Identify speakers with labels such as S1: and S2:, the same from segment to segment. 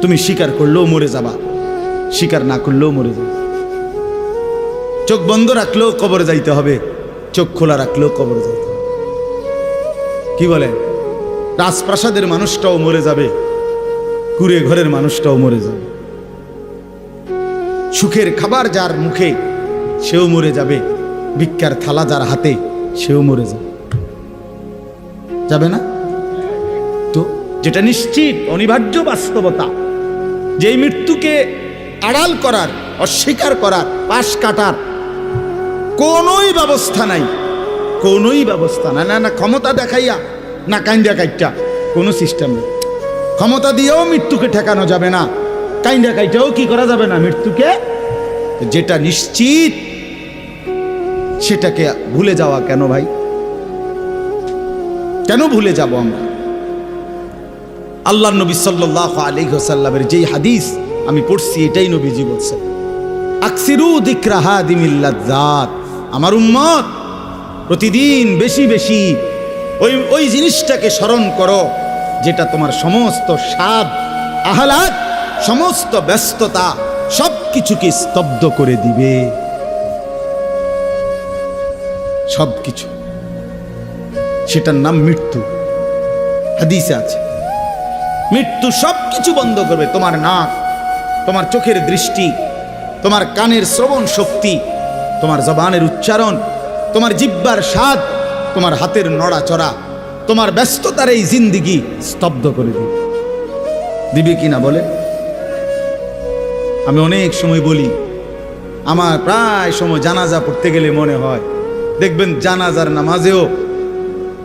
S1: তুমি স্বীকার করলেও মরে যাবা, স্বীকার না করলেও মরে যাবে। চোখ বন্ধ রাখলেও কবরে যাইতে হবে, চোখ খোলা রাখলেও কবরে যাইতে হবে। কি বলে, রাজপ্রাসাদের মানুষটাও মরে যাবে, কুড়ে ঘরের মানুষটাও মরে যাবে। সুখের খাবার যার মুখে সেও মরে যাবে, ভিক্ষার থালা যার হাতে সেও মরে যাবে, যাবে না? তো যেটা নিশ্চিত অনিবার্য বাস্তবতা, যে মৃত্যুকে আড়াল করার, অস্বীকার করার, পাশ কাটার কোনোই ব্যবস্থা নাই, কোনোই ব্যবস্থা নাই। না না ক্ষমতা দেখাইয়া, না কাইন্দা কাইটা, কোনো সিস্টেম নেই। ক্ষমতা দিয়েও মৃত্যুকে ঠেকানো যাবে না, কাইন্দা কাইটাও কি করা যাবে না মৃত্যুকে। যেটা নিশ্চিত সেটাকে ভুলে যাওয়া কেন ভাই? কেন ভুলে যাব আমরা? আল্লাহর নবী সাল্লাল্লাহু আলাইহি ওয়াসাল্লামের যেই হাদিস আমি পড়ছি, এটাই নবীজি বলছেন, আকসিরু যিকরা হাদিমিল লাজ্জাত। আমার উম্মত প্রতিদিন বেশি বেশি ওই জিনিসটাকে স্মরণ করো যেটা তোমার সমস্ত স্বাদ, আহ্লাদ, সমস্ত ব্যস্ততা সব কিছুকে স্তব্ধ করে দিবে। সব কিছু, সেটার নাম মৃত্যু। হাদিসে আছে মৃত্যু সব কিছু বন্ধ করবে। তোমার নাক, তোমার চোখের দৃষ্টি, তোমার কানের শ্রবণ শক্তি, তোমার জবানের উচ্চারণ, তোমার জিহ্বার স্বাদ, তোমার হাতের নড়াচড়া, তোমার ব্যস্ততার এই জিন্দিগি স্তব্ধ করে দিবে। দিবে কিনা বলে? আমি অনেক সময় বলি, আমার প্রায় সময় জানাজা পড়তে গেলে মনে হয়, দেখবেন জানাজার নামাজেও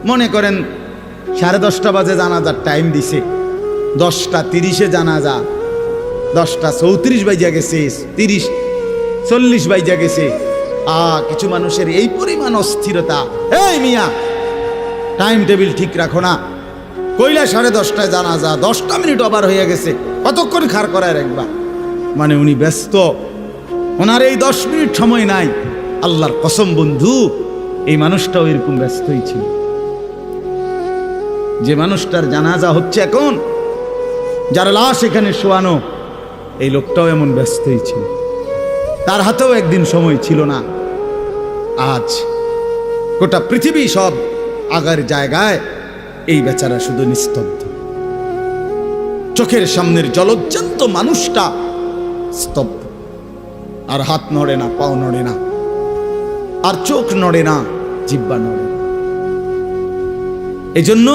S1: মনে করেন 10:30 বাজে জানাজার টাইম দিছে, 10:30 জানাজা, 10:34 বাজে গেছে, 30-40 বাজে গেছে। কিছু মানুষের এই পরিমাণ অস্থিরতা, এই মিয়া টাইম টেবিল ঠিক রাখো না, কইলা 10:30 জানাজা, 10টা মিনিট ওভার হয়ে গেছে, কতক্ষণ খাড় করায় রাখবা? মানে উনি ব্যস্ত, ওনার এই 10 মিনিট সময় নাই। আল্লাহর কসম বন্ধু, এই মানুষটাও এরকম ব্যস্তই ছিল। যে মানুষটার জানাজা হচ্ছে এখন, যার লাশ এখানে শোয়ানো, এই লোকটাও এমন ব্যস্তই ছিল। তার হাতেও একদিন সময় ছিল না। আজ গোটা পৃথিবী সব আগার জায়গায়, এই বেচারা শুধু নিস্তব্ধ। চোখের সামনের জলজ্জান্ত মানুষটা স্তব্ধ, আর হাত নড়ে না, পাও নড়ে না, আর চোখ নড়ে না, জিহ্বা নড়ে না। এজন্য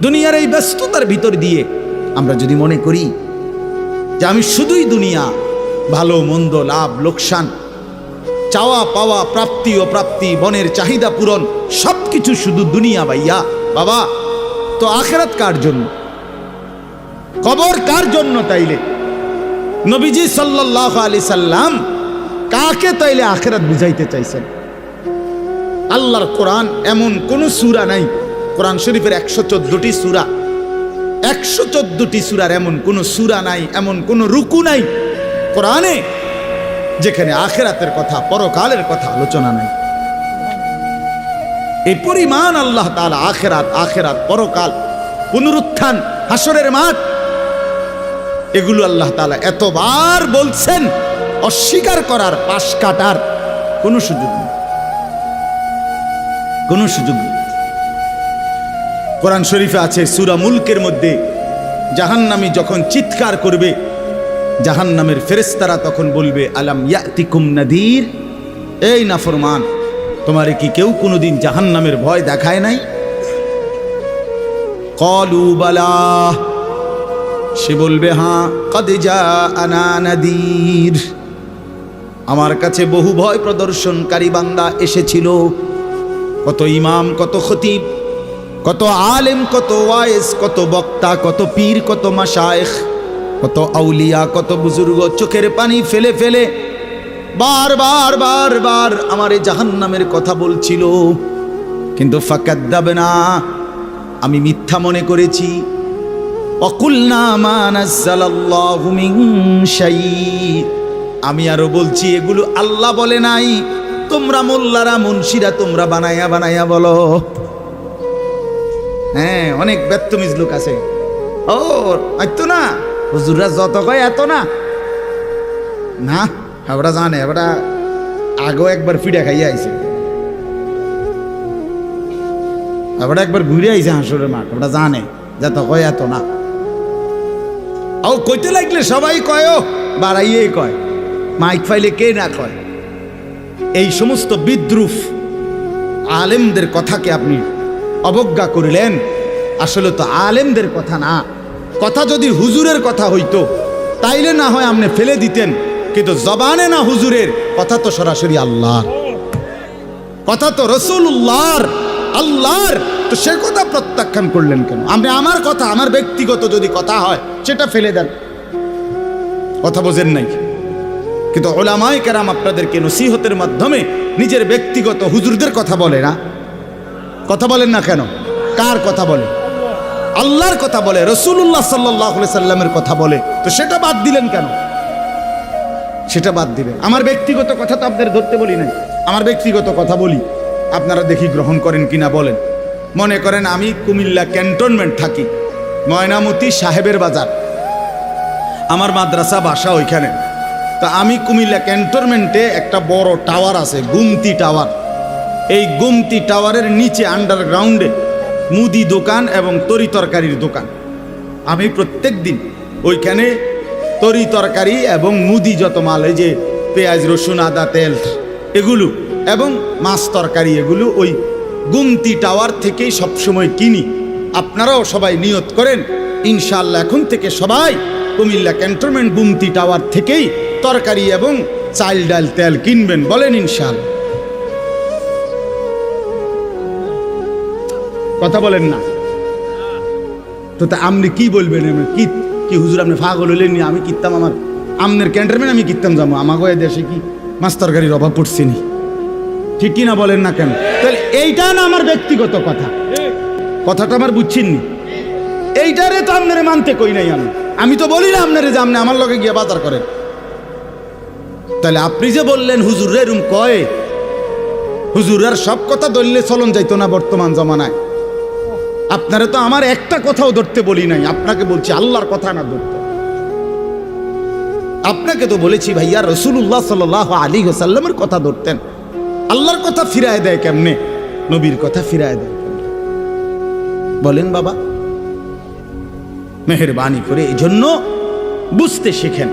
S1: দুনিয়ার এই ব্যস্ততার ভিতর দিয়ে আমরা যদি মনে করি যে আমি শুধুই দুনিয়া, ভালো মন্দ, লাভ লোকসান, চাওয়া পাওয়া, প্রাপ্তি অপ্রাপ্তি, মনের চাহিদা পূরণ, সবকিছু শুধু দুনিয়া ভাইয়া, বাবা তো আখিরাত কার জন্য? কবর কার জন্য? তাইলে নবীজি সাল্লাল্লাহু আলাইহি সাল্লাম কাকে তাইলে আখিরাত বুঝাইতে চাইছেন? আল্লাহর কোরআন এমন কোন সূরা নাই, কোরআন শরীফের 114টি সূরা, 114টি সূরার এমন কোন সূরা নাই, এমন কোন রুকু নাই কোরআনে যেখানে আখিরাতের কথা, পরকালের কথা আলোচনা নাই। এই পরিমাণ আল্লাহ তাআলা আখিরাত, আখিরাত, পরকাল, পুনরুত্থান, হাসরের মাঠ, এগুলো আল্লাহ তাআলা এতবার বলছেন, অস্বীকার করার, পাশ কাটার কোনো সুযোগ নেই, কোনো সুযোগ নেই। কোরআন শরীফে আছে সূরা মুলকের মধ্যে, জাহান্নামী যখন চিৎকার করবে, জাহান্নামের ফেরেশতারা তখন বলবে, আলাম ইয়াতিকুম নাদির, এই নাফরমান, তোমারে কি কেউ কোনোদিন জাহান্নামের ভয় দেখায় নাই? ক্বালু বালা, সে বলবে হ্যাঁ, কদ জাআনা নাদির, আমার কাছে বহু ভয় প্রদর্শনকারী বান্দা এসেছিল। কত ইমাম, কত খতিব, কত আলেম, কত ওয়াইজ, কত বক্তা, কত পীর, কত মাশায়েখ, কত আউলিয়া, কত বুজুর্গ চোখের পানি ফেলে ফেলে বারবার বারবার আমার এই জাহান্নামের কথা বলছিল, কিন্তু ফাকাদ্দাবনা, আমি মিথ্যা মনে করেছি। ওয়াকুলনা মা নাযালাল্লাহু মিন শাই, আমি আরো বলছি এগুলো আল্লাহ বলে নাই, তোমরা মোল্লারা, মুন্সিরা তোমরা বানায়া বানায়া বলো। হ্যাঁ, অনেক বেত্তমিজ লোক আছে, ও আইতো না, হুজুররা যত কয় এত না, না ওরা জানে, ওরা আগেও একবার ফিডা খাইয়া আইছে, ওরা একবার ঘুরে আইছে হাসরের মাঠ, ওরা জানে যত কয় এত না। ও কইতে লাগলে সবাই কয়, ও বাড়াইয়ে কয়, মাইক ফাইলে কে না কয়। এই সমস্ত বিদ্রুপ আলেমদের কথাকে আপনি অবজ্ঞা করিলেন। আসলে তো আলেমদের কথা না, কথা যদি হুজুরের কথা হইতো তাইলে না হয় আপনি ফেলে দিতেন, কিন্তু জবানে না হুজুরের কথা, তো সরাসরি আল্লাহর কথা, তো রাসূলুল্লাহর, আল্লাহর, তো সে কথা প্রত্যাখ্যান করলেন কেন? আপনি আমার কথা, আমার ব্যক্তিগত যদি কথা হয় সেটা ফেলে দেন, কথা বোঝেন নাই। কিন্তু উলামায়ে কেরাম আপনাদেরকে নসিহতের মাধ্যমে নিজের ব্যক্তিগত হুজুরদের কথা বলে না, কথা বলেন না কেন? কার কথা বলে? আল্লাহর কথা বলে, রাসূলুল্লাহ সাল্লাল্লাহু আলাইহি সাল্লামের কথা বলে, তো সেটা বাদ দিলেন কেন? সেটা বাদ দিবেন। আমার ব্যক্তিগত কথা তো আপনাদের ধরতে বলি নাই, আমার ব্যক্তিগত কথা বলি, আপনারা দেখি গ্রহণ করেন কিনা বলেন। মনে করেন আমি কুমিল্লা ক্যান্টনমেন্ট থাকি, ময়নামতি সাহেবের বাজার, আমার মাদ্রাসা বাসা ওইখানে। তা আমি কুমিল্লা ক্যান্টনমেন্টে একটা বড় টাওয়ার আছে, গুমতি টাওয়ার। এই গুমতি টাওয়ারের নিচে আন্ডারগ্রাউন্ডে মুদি দোকান এবং তরি তরকারির দোকান। আমি প্রত্যেক দিন ওইখানে তরি তরকারি এবং মুদি যত মাল, এই যে পেঁয়াজ রসুন আদা তেল এগুলো এবং মাছ তরকারি, এগুলো ওই গুমতি টাওয়ার থেকেই সবসময় কিনি। আপনারাও সবাই নিয়ত করেন ইনশাআল্লাহ এখন থেকে সবাই কুমিল্লা ক্যান্টনমেন্ট গুমতি টাওয়ার থেকেই তরকারি এবং চাল ডাল তেল কিনবেন, বলেন ইনশাআল্লাহ। কথা বলেন না তো, তা আপনি কি বলবেন? কি কি হুজুর আপনি পাগল হইলেন? আমি কিনতাম, আমার আমনের ক্যান্টনমেন্ট আমি কিনতাম যাবো, আমাকে দেশে কি মাছ তরকারির অভাব পড়ছে নি? ঠিক কিনা বলেন না কেন? তাহলে এইটা না আমার ব্যক্তিগত কথা, কথাটা আমার বুঝছেননি? এইটারে তো আপনারে মানতে কই নাই আমি তো বলি না আপনারে যে আপনি আমার লগে গিয়ে বাজার করেন। তাহলে আপনি যে বললেন হুজুর এরম কয়, হুজুরের সব কথা ধরলে চলন যাইতো না বর্তমান জমানায়। আপনারা তো আমার একটা কথাও ধরতে বলি নাই, আপনাকে বলছি আল্লাহর কথা না ধরতে। আপনাকে তো বলেছি ভাইয়া রাসূলুল্লাহ সাল্লাল্লাহু আলাইহি ওয়াসাল্লামের কথা ধরতেন। আল্লাহর কথা ফিরায় দেয় কেমনে? নবীর কথা ফিরায় দেয় কেমনে? বলেন বাবা, মেহেরবানি করে। এই জন্য বুঝতে শিখেন,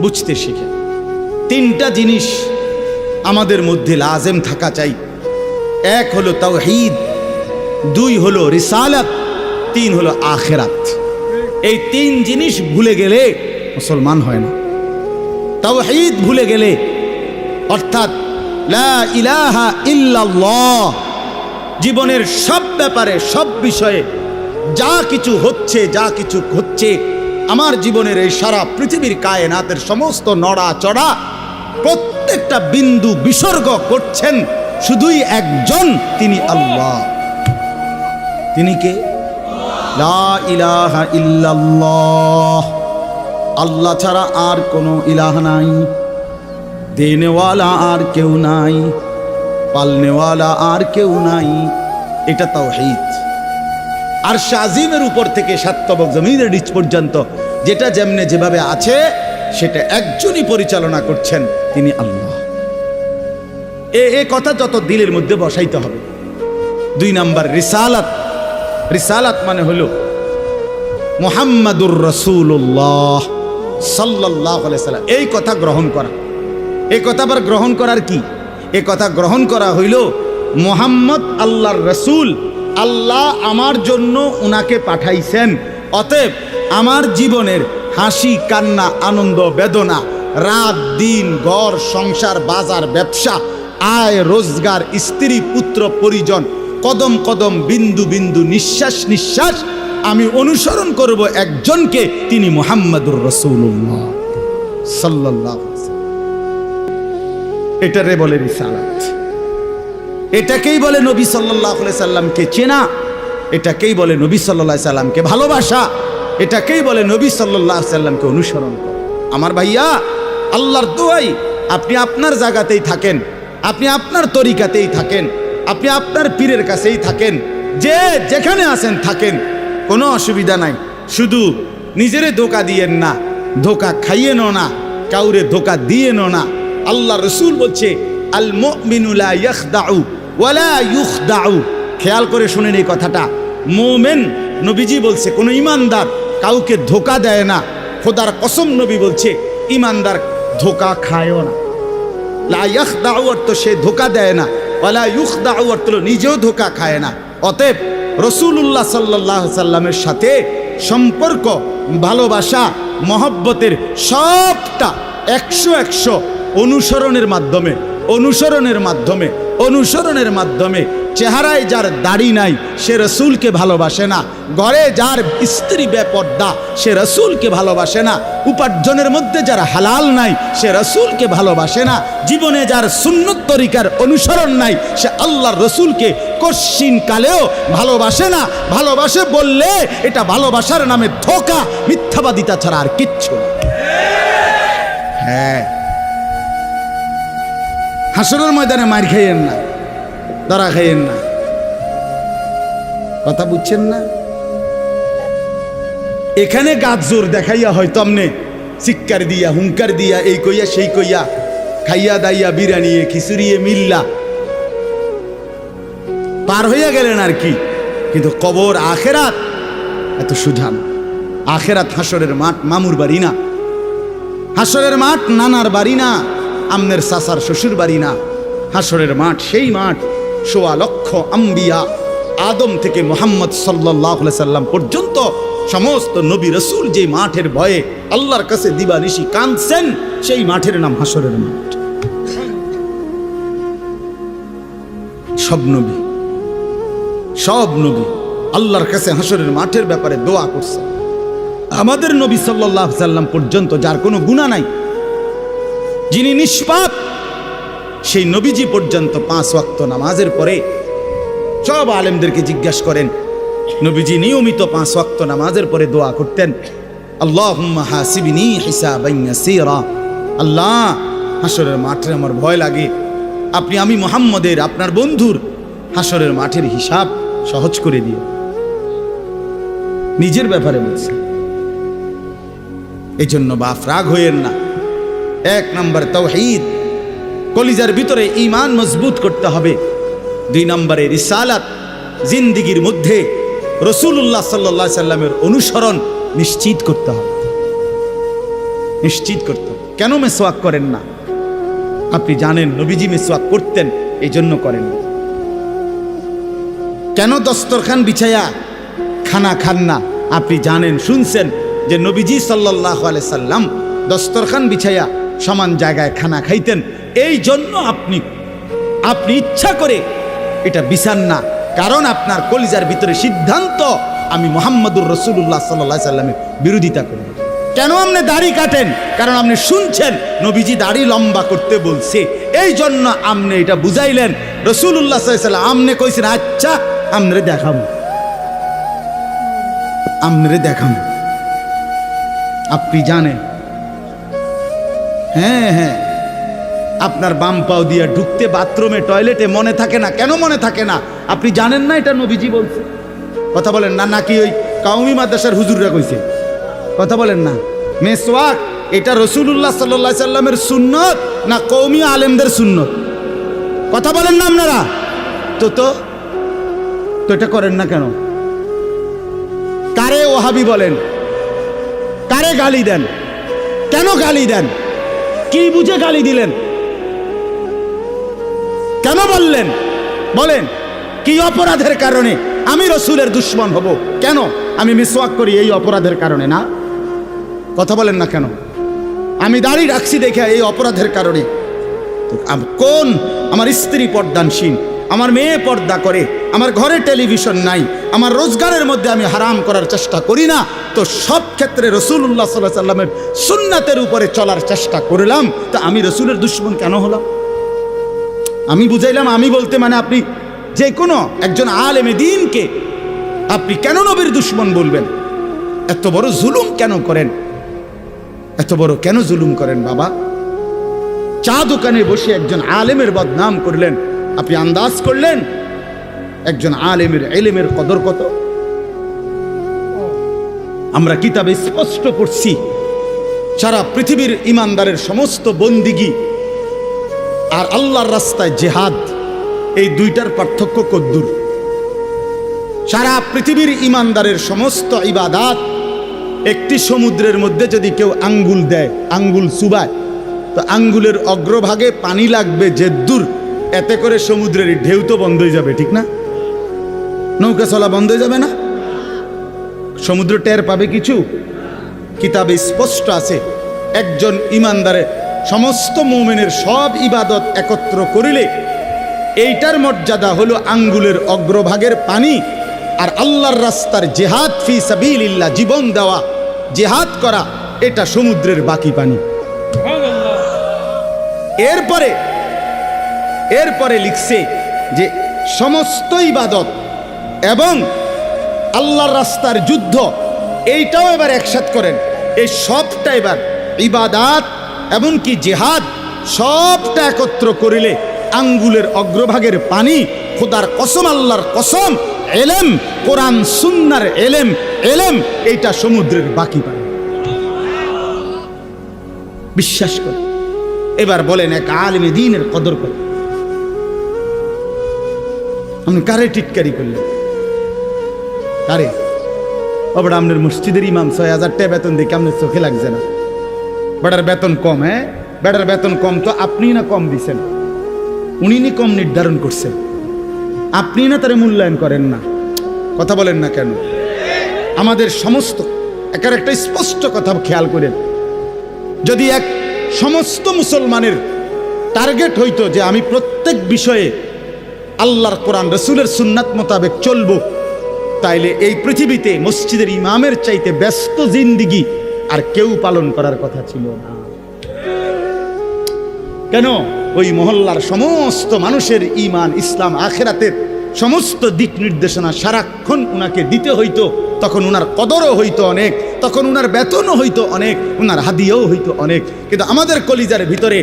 S1: বুঝতে শিখেন। তিনটা জিনিস আমাদের মধ্যে লাজেম থাকা চাই। এক হলো তাওহীদ, দুই হলো রিসালাত, তিন হলো আখিরাত। এই তিন জিনিস ভুলে গেলে মুসলমান হয় না। তাওহীদ ভুলে গেলে, অর্থাৎ লা ইলাহা ইল্লাল্লাহ, জীবনের সব ব্যাপারে সব বিষয়ে যা কিছু হচ্ছে আমার জীবনের এই সারা পৃথিবীর কায়নাতের সমস্ত নড়া চড়া প্রত্যেকটা বিন্দু বিসর্গ করছেন শুধুই একজন, তিনি আল্লাহ। তিনি কে? লা ইলাহা ইল্লাল্লাহ, আল্লাহ ছাড়া আর কোনো ইলাহ নাই, দেনেওয়ালা আর কেউ নাই, পালনেওয়ালা আর কেউ নাই। এটা তাওহীদ। আর শাজিমের উপর থেকে সাতবক জমিনের নিচ পর্যন্ত যেটা যেমনে যেভাবে আছে সেটা একজনই পরিচালনা করছেন, তিনি আল্লাহ। এ কথা যত দিলের মধ্যে বসাইতে হবে। দুই নাম্বার রিসালাত। রিসালাত মানে হলো মুহাম্মাদুর রাসূলুল্লাহ সাল্লাল্লাহু আলাইহি সাল্লাম, এই কথা গ্রহণ করা। এই কথা আবার গ্রহণ করার কি? এই কথা গ্রহণ করা হইল মুহাম্মদ আল্লাহর রাসূল, আল্লাহ আমার জন্য উনাকে পাঠাইছেন, অতএব আমার জীবনের হাসি কান্না আনন্দ বেদনা, রাত দিন, ঘর সংসার বাজার ব্যবসা, আয় রোজগার, স্ত্রী পুত্র পরিজন, কদম কদম বিন্দু বিন্দু নিঃশ্বাস নিঃশ্বাস আমি অনুসরণ করব একজনকে, তিনি মুহাম্মাদুর রাসূলুল্লাহ সাল্লাল্লাহু আলাইহি ওয়াসাল্লাম। এটারে বলে রিসালাত। এটাকেই বলে নবী সাল্লাল্লাহু আলাইহি সাল্লামকে চেনা, এটাকেই বলে নবী সাল্লাল্লাহু আলাইহি সাল্লামকে ভালোবাসা, এটাকেই বলে নবী সাল্লাল্লাহু আলাইহি সাল্লামকে অনুসরণ করা। আমার ভাইয়া, আল্লাহর দোয়াই আপনি আপনার জায়গাতেই থাকেন, আপনি আপনার তরিকাতেই থাকেন, আপনি আপনার পীরের কাছেই থাকেন, যে যেখানে আছেন থাকেন, কোনো অসুবিধা নাই। শুধু নিজেরে ধোকা দিয়েন না, ধোকা খাইয়েনও না, কাউরে ধোকা দিয়েনও না। আল্লাহ রসুল বলছে আল মুমিনু লা ইয়াখদাউ ওয়ালা ইউখদাউ। খেয়াল করে শুনেন এই কথাটা। মোমেন, নবীজি বলছে, কোনো ইমানদার কাউকে ধোকা দেয় না। খোদার কসম নবী বলছে ইমানদার ধোকা খায়ও না। লা ইয়াখদাউ অর্থ সে ধোকা দেয় না, ওয়ালা ইউখদাউ অর্থ নিজেও ধোকা খায় না। অতএব রাসূলুল্লাহ সাল্লাল্লাহু আলাইহি সাল্লামের সাথে সম্পর্ক, ভালোবাসা, মহব্বতের সবটা 100 অনুসরণের মাধ্যমে, অনুসরণের মাধ্যমে। চেহারায় যার দাড়ি নাই সে রসুলকে ভালোবাসে না, ঘরে যার স্ত্রী বেপর্দা সে রসুলকে ভালোবাসে না, উপার্জনের মধ্যে যার হালাল নাই সে রসুলকে ভালোবাসে না, জীবনে যার সুন্নত তরিকার অনুসরণ নাই সে আল্লাহর রসুলকে কশ্চিন কালেও ভালোবাসে না। ভালোবাসে বললে এটা ভালোবাসার নামে ধোঁকা, মিথ্যাবাদিতা ছাড়া আর কিচ্ছু না। হ্যাঁ, হাসরের ময়দানে মার খাইয়েন না, ধরা খাইয়েন না। কথা বুঝছেন না? এখানে গাছ জোর দেখাইয়া হয়তো আমনে চিৎকার দিয়া, হুঙ্কার দিয়া, এই কইয়া সেই কইয়া, খাইয়া দাইয়া, বিরানিয়ে খিচুড়িয়ে মিল্লা পার হইয়া গেলেন আর কি। কিন্তু কবর আখেরাত এত সুধান। আখেরাত হাসরের মাঠ মামুর বাড়ি না, হাসরের মাঠ নানার বাড়ি না, আমনের সাসার শ্বশুর বাড়ি না। হাসরের মাঠ সেই মাঠ ১৬ লক্ষ আম্বিয়া, আদম থেকে মুহাম্মদ সাল্লাল্লাহু আলাইহি সাল্লাম পর্যন্ত সমস্ত নবী রসুল যে মাঠের ভয়ে আল্লাহর কাছে দিবানিশি কাঁদছেন, সেই মাঠের নাম হাসরের মাঠ। সব নবী আল্লাহর কাছে হাসরের মাঠের ব্যাপারে দোয়া করছে। আমাদের নবী সাল্লাল্লাহু আলাইহি সাল্লাম পর্যন্ত যার কোনো গুনাহ নাই, যিনি নিষ্পাপ, সেই নবীজি পর্যন্ত 5 ওয়াক্ত নামাজের পরে সব আলেমদেরকে জিজ্ঞাসা করেন, নবীজি নিয়মিত 5 ওয়াক্ত নামাজের পরে দোয়া করতেন, আল্লাহুম্মা হাসিবনি হিসাবান ইয়াসীরা। আল্লাহ, হাসরের মাঠে আমার ভয় লাগে, আপনি আমি মুহাম্মদের, আপনার বন্ধুর হাসরের মাঠের হিসাব সহজ করে দিও। নিজের ব্যাপারে বলছে। এই জন্য বাপ রাগ হইয়েন না। 1 নম্বর তাওহীদ, কলিজার ভিতরে ঈমান মজবুত করতে হবে। 2 নম্বরে রিসালাত, জিন্দেগির মধ্যে রাসূলুল্লাহ সাল্লাল্লাহু আলাইহি সাল্লামের অনুসরণ নিশ্চিত করতে হবে। কেন মেসওয়াক করেন না? আপনি জানেন নবীজি মেসওয়াক করতেন, এই জন্য করেন না। কেন দস্তরখান বিছায়া খানা খান না? আপনি জানেন, শুনছেন যে নবীজি সাল্লাল্লাহু আলাইহি সাল্লাম দস্তরখান বিছায়া সমান জায়গায় খানা খাইতেন, এই জন্য আপনি ইচ্ছা করে এটা বিছান না। কারণ আপনার কলিজার ভিতরে সিদ্ধান্ত, আমি মুহাম্মদুর রাসূলুল্লাহ সাল্লাল্লাহু আলাইহি সাল্লামের বিরোধিতা করব। কেন আপনি দাড়ি কাটেন? কারণ আপনি শুনছেন নবীজি দাড়ি লম্বা করতে বলছে, এই জন্য আপনি এটা বুঝাইলেন। রাসূলুল্লাহ সাল্লাল্লাহু আলাইহি সাল্লাম আপনি কইছেন, আচ্ছা আমরে দেখাম, আপনি জানেন। হ্যাঁ, আপনার বাম পাও দিয়ে ঢুকতে বাথরুমে, টয়লেটে মনে থাকে না। কেন মনে থাকে না? আপনি জানেন না এটা নবীজি বলছে। কথা বলেন না, নাকি ওই কাউমি মাদ্রাসার হুজুররা কইছে? কথা বলেন না। মেসওয়াক এটা রাসূলুল্লাহ সাল্লাল্লাহু আলাইহি সাল্লামের সুন্নত না কওমি আলেমদের সুন্নত? কথা বলেন না আপনারা। তো এটা করেন না কেন? কারে ওহাবি বলেন? কারে গালি দেন? কেন গালি দেন? কি বুঝে গালি দিলেন? কেন বললেন? বলেন, কি অপরাধের কারণে আমি রসুলের দুশ্মন হব? কেন? আমি মিসওয়াক করি এই অপরাধের কারণে না? কথা বলেন না কেন? আমি দাড়ি রাখছি দেখে এই অপরাধের কারণে? কোন আমার স্ত্রী পর্দানসীন, আমার মেয়ে পর্দা করে, আমার ঘরে টেলিভিশন নাই, আমার রোজগারের মধ্যে আমি হারাম করার চেষ্টা করি না, তো সব ক্ষেত্রে রাসূলুল্লাহ সাল্লাল্লাহু আলাইহি সাল্লামের সুন্নাতের উপরে চলার চেষ্টা করলাম, তা আমি রসুলের দুশ্মন কেন হলাম? আমি বুঝাইলাম, আমি বলতে মানে আপনি যে কোনো একজন আলেমে দ্বীনকে আপনি কেন নবীর দুশ্মন বলবেন? এত বড় জুলুম কেন করেন? এত বড় কেন জুলুম করেন বাবা? চা দোকানে বসে একজন আলেমের বদনাম করলেন, আপনি আন্দাজ করলেন একজন আলেমের ইলমের কদর কত? আমরা কিতাবে স্পষ্ট পড়ছি সারা পৃথিবীর ইমানদারের সমস্ত বন্দিগি আর আল্লাহর রাস্তায় জেহাদ, এই দুইটার পার্থক্য কদ্দুর। সারা পৃথিবীর ইমানদারের সমস্ত ইবাদাত একটি সমুদ্রের মধ্যে যদি কেউ আঙ্গুল দেয়, আঙ্গুল চুবায়, তো আঙ্গুলের অগ্রভাগে পানি লাগবে যে দূর, এতে করে সমুদ্রের ঢেউ তো বন্ধ হয়ে যাবে, ঠিক না? নৌকা চলা বন্ধ হয়ে যাবে না? সমুদ্র টের পাবে কিছু? কিতাবে স্পষ্ট আছে একজন ইমানদারের সমস্ত মুমিনের সব ইবাদত একত্র করিলে এইটার মর্যাদা হলো আঙ্গুলের অগ্রভাগের পানি। আর আল্লাহর রাস্তার জেহাদ ফি সাবিলিল্লাহ, জীবন দেওয়া, জেহাদ করা, এটা সমুদ্রের বাকি পানি। এরপরে লিখছে যে সমস্ত ইবাদত এবং আল্লাহর রাস্তার যুদ্ধ, এইটাও এবার একসাথ করেন। এই সবটা এবার ইবাদাত এমনকি জেহাদ সবটা একত্র করিলে আঙ্গুলের অগ্রভাগের পানি, খোদার কসম, আল্লাহর কসম, এলেম, কোরআন সুন্নাহর এলেম, এইটা সমুদ্রের বাকি পানি। বিশ্বাস করে এবার বলেন এক আলেমে দ্বীনের কদর করে আপনি কারে টিটকারি করলেন? কারে? ওটা আপনার মসজিদের ইমাম ৬,০০০ টাকা বেতন দেখে আপনার চোখে লাগছে না? বেটার বেতন কম, হ্যাঁ বেটার বেতন কম তো আপনি না কম দিছেন, উনি নি কম নির্ধারণ করছেন, আপনি না তারে মূল্যায়ন করেন না। কথা বলেন না কেন? আমাদের সমস্ত একার একটা স্পষ্ট কথা খেয়াল করেন, যদি এক সমস্ত মুসলমানের টার্গেট হইতো যে আমি প্রত্যেক বিষয়ে আল্লাহর কোরআন রসুলের সুন্নাত মোতাবেক চলবো, তাইলে এই পৃথিবীতে মসজিদের ইমামের চাইতে ব্যস্ত জিন্দিগি আর কেউ পালন করার কথা ছিল না। কেন? ওই মহল্লার সমস্ত মানুষের ঈমান, ইসলাম, আখিরাতের সমস্ত দিক নির্দেশনা সারাক্ষণ উনাকে দিতে হইতো, তখন উনার কদরও হইতো অনেক, তখন উনার বেতনও হইতো অনেক, উনার হাদিয়াও হইতো অনেক। কিন্তু আমাদের কলিজার ভিতরে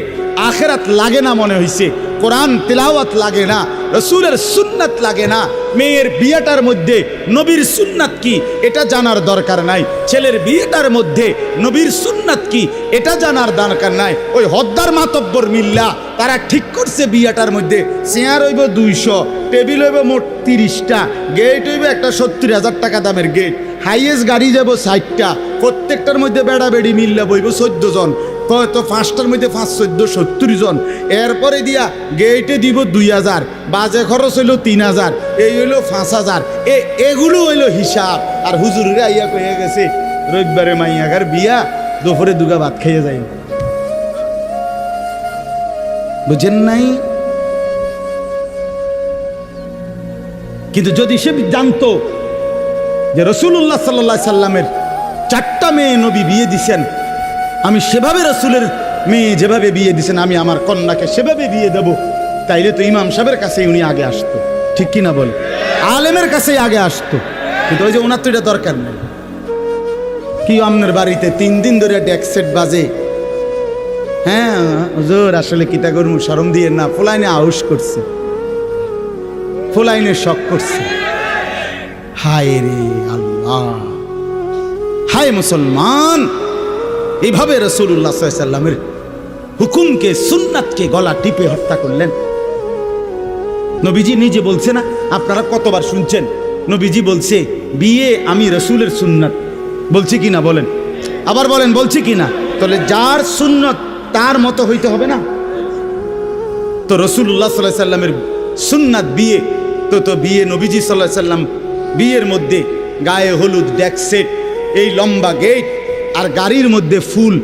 S1: আখিরাত লাগে না মনে হইছে, কোরআন তেলাওয়াত লাগে না, রসুলের সুন্নাত লাগে না, মেয়ের বিয়েটার মধ্যে নবীর সুন্নাত কি এটা জানার দরকার নাই, ছেলের বিয়েটার মধ্যে নবীর সুন্নাত কি এটা জানার দরকার নাই। ওই হদ্দার মাতব্বর মিল্লা তারা ঠিক করছে বিয়েটার মধ্যে চেয়ার হইব ২০০, টেবিল হইব মোট ৩০টা, গেট হইব একটা ৭০,০০০ টাকা দামের গেট, হাইয়েস্ট গাড়ি যাব ৬০টা, প্রত্যেকটার মধ্যে বেড়া বেড়ি মিল্লা বইব ১৪ জন, তো ৫টার মধ্যে ৫, ১৪, ৭০ জন। এরপরে দিয়া গেটে দিব ২,০০০, বাজে খরচ হইল ৩,০০০, এই হইল ৫,০০০। এগুলো হইল হিসাব। আর হুজুরেরা আইয়া কয়ে গেছে রবিবারে মাইয়াগার বিয়া, দুপুরে দুগা ভাত খাইয়ে যাই। বুঝেন নাই? কিন্তু যদি সে জানতো যে রাসূলুল্লাহ সাল্লাল্লাহু আলাইহি সাল্লামের 4টা মেয়ে নবী বিয়ে দিছেন, আমি সেভাবে রাসূলের মেয়ে যেভাবে বিয়ে দিছেন আমি আমার কন্যাকে সেভাবে বিয়ে দেব, তাইলে তো ইমাম সাহেবের কাছেই উনি আগে আসতো, ঠিক কিনা বল? আলেমের কাছেই আগে আসতো। কিন্তু ওই যে ওনার তো এটা দরকার নেই। কি আপনার বাড়িতে 3 দিন ধরে ডেক সেট বাজে, হ্যাঁ হুজুর আসলে কিতা করমু, শরম দিয়ে না, ফোলাইনে আউশ করছে, ফোলাইনে শক করছে। হায় রে আল্লাহ, হায় মুসলমান, এইভাবে রাসূলুল্লাহ সাল্লাল্লাহু আলাইহি সাল্লামের হুকুমকে, সুন্নাতকে গলা টিপে হত্যা করলেন। নবীজি নিজে বলছে না, আপনারা কতবার শুনছেন, নবীজি বলছে বিয়ে আমি রাসূলের সুন্নাত, বলছি কিনা বলেন? আবার বলেন বলছি কিনা? তাহলে যার সুন্নাত তার মতো হইতে হবে না? তো রাসূলুল্লাহ সাল্লাল্লাহু আলাইহি সাল্লামের সুন্নাত বিয়ে, তো বিয়ে নবীজি সাল্লাল্লাহু আলাইহি সাল্লাম বিয়ের মধ্যে গায়ে হলুদ, ডেক সেট, এই লম্বা গেট আর গাড়ির মধ্যে ফুল,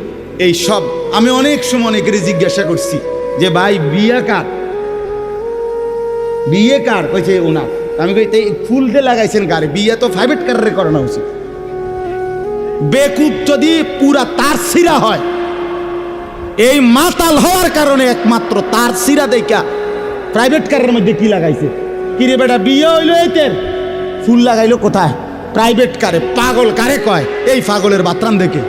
S1: এই সব। আমি অনেক সময় অনেকের জিজ্ঞাসা করছি যে ভাই বিয়ে কার, বিয়ে কার? কইছে ওনার। আমি কই এই ফুল দিয়ে লাগাইছেন গাড়ি, বিয়ে তো প্রাইভেট কারে করানো উচিত। বেকুব যদি পুরা তার সিরা হয়, এই মাতাল হওয়ার কারণে একমাত্র তার সিরা দেখা প্রাইভেট কারের মধ্যে কি লাগাইছে। কিরে বেটা বিয়ে হইলো এতের, ফুল লাগাইলো কোথায়? প্রাইভেট কারে। পাগল কারে কয়? এই পাগলের বাতরাম দেখে।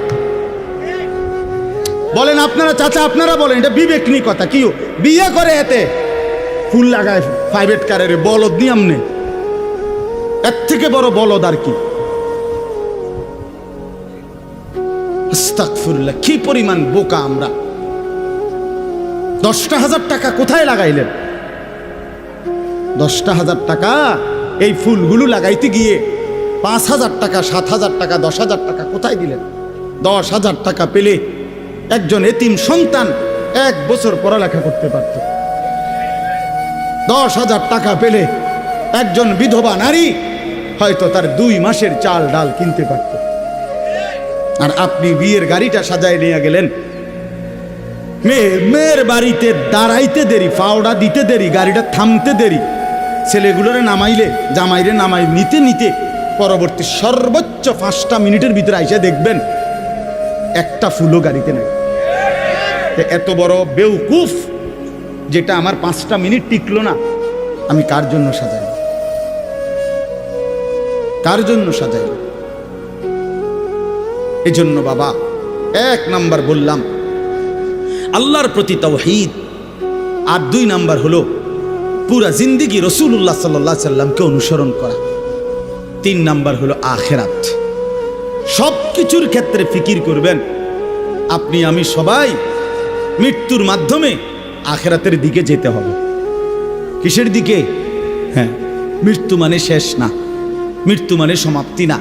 S1: বলেন আপনারা চাচা, আপনারা বলেন, এটা বিবেক নি কথা। কি বিয়ে করে এতে ফুল লাগায় প্রাইভেট কারের, বলদ নিয়ম নেই, এর থেকে বড় বলদ আর কি। আস্তাগফিরুল্লাহ, কি পরিমাণ বোকা আমরা। 10,000 টাকা কোথায় লাগাইলেন? 10,000 টাকা এই ফুলগুলো লাগাইতে গিয়ে 5,000 টাকা, 7,000 টাকা, 10,000 টাকা কোথায় দিলেন? 10,000 টাকা পেলে একজন এতিম সন্তান 1 বছর পড়ালেখা করতে পারত। 10,000 টাকা পেলে একজন বিধবা নারী হয়তো তার 2 মাসের চাল ডাল কিনতে পারত। আর আপনি বিয়ের গাড়িটা সাজায় নিয়ে গেলেন, মেয়ের বাড়িতে দাঁড়াইতে দেরি, ফাওড়া দিতে দেরি, গাড়িটা থামতে দেরি, ছেলেগুলোরে নামাইলে জামাইরে নামাই নিতে নিতে পরবর্তী সর্বোচ্চ 5টা মিনিটের ভিতরে আইসা দেখবেন একটা ফুলও গাড়িতে নাই। এত বড় বেউকুফ যেটা আমার 5টা মিনিট টিকলো না, আমি কার জন্য সাজাই? কার জন্য সাজাই? এই জন্য বাবা 1 নাম্বার বললাম আল্লাহর প্রতি তাওহীদ, আর 2 নাম্বার হলো পুরা জিন্দেগি রাসূলুল্লাহ সাল্লাল্লাহু আলাইহি সাল্লামকে অনুসরণ করা। 3 নাম্বার হলো আখিরাত। সব কিছুর ক্ষেত্রে ফিকির করবেন। আপনি আমি সবাই মৃত্যুর মাধ্যমে আখিরাতের দিকে যেতে হবে। কিসের দিকে? হ্যাঁ, মৃত্যু মানে শেষ না, মৃত্যু মানে সমাপ্তি না,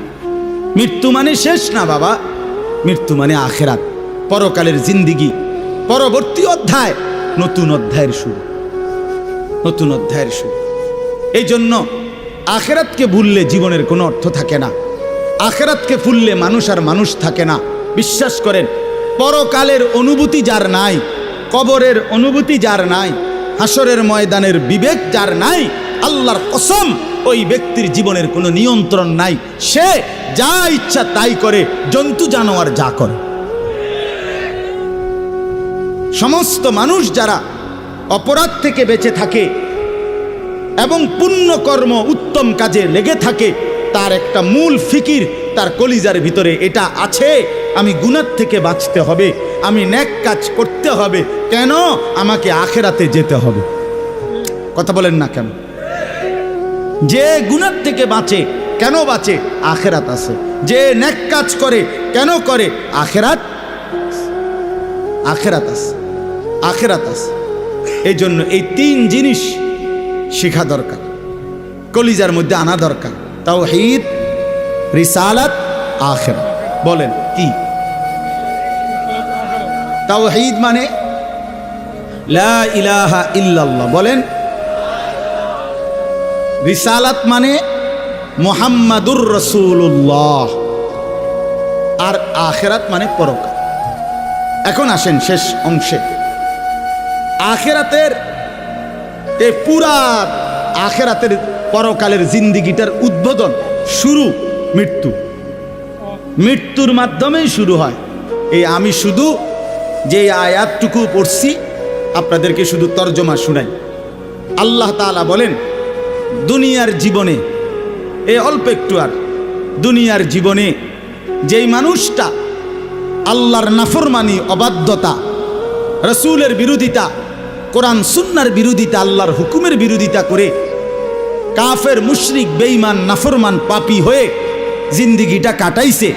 S1: মৃত্যু মানে শেষ না বাবা। মৃত্যু মানে আখিরাত, পরকালের জিন্দেগি, পরবর্তী অধ্যায়, নতুন অধ্যায়ের শুরু, নতুন অধ্যায়ের শুরু। এই জন্য আখিরাতকে ভুললে জীবনের কোনো অর্থ থাকে না। আখিরাতকে ভুললে মানুষ আর মানুষ থাকে না। বিশ্বাস করেন, পরকালের অনুভূতি যার নাই, কবরের অনুভূতি যার নাই, হাসরের ময়দানের বিবেক যার নাই, আল্লাহর কসম ওই ব্যক্তির জীবনের কোনো নিয়ন্ত্রণ নাই। সে যা ইচ্ছা তাই করে, জন্তু জানোয়ার যা করে। সমস্ত মানুষ যারা অপরাধ থেকে বেঁচে থাকে এবং পুণ্যকর্ম উত্তম কাজে লেগে থাকে, তার একটা মূল ফিকির তার কলিজার ভিতরে এটা আছে, আমি গুনাহ থেকে বাঁচতে হবে, আমি নেক কাজ করতে হবে। কেন? আমাকে আখিরাতে যেতে হবে। কথা বলেন না কেন? যে গুনাহ থেকে বাঁচে, কেন বাঁচে? আখিরাত আছে। যে নেক কাজ করে, কেন করে? আখিরাত, আখিরাত আছে, আখিরাত আছে। এই জন্য এই 3 জিনিস শেখা দরকার, কলিজার মধ্যে আনা দরকার। তাওহীদ, রিসালাত, আখিরাত। বলেন কি? তাওহীদ মানে লা ইলাহা ইল্লাল্লাহ, বলেন। রিসালাত মানে মুহাম্মাদুর রাসূলুল্লাহ, আর আখিরাত মানে পরকাল। এখন আসেন শেষ অংশে। আখিরাতের এই পুরা আখিরাতের পরকালের জিন্দেগিটার উদ্বোধন, শুরু মৃত্যু। মৃত্যুর মাধ্যমেই শুরু হয়। এই আমি শুধু যে আয়াতটুকু পড়ছি আপনাদেরকে শুধু তর্জমা শুনাই। আল্লাহ তাআলা বলেন, দুনিয়ার জীবনে, এই অল্প একটু, আর দুনিয়ার জীবনে যেই মানুষটা আল্লাহর নাফরমানি, অবাধ্যতা, রাসূলের বিরোধিতা, কোরআন সুন্নাহর বিরোধিতা, আল্লাহর হুকুমের বিরোধিতা করে কাফের, মুশরিক, বেঈমান, নাফরমান, পাপী হয়ে জিন্দেগিটা কাটাইছে,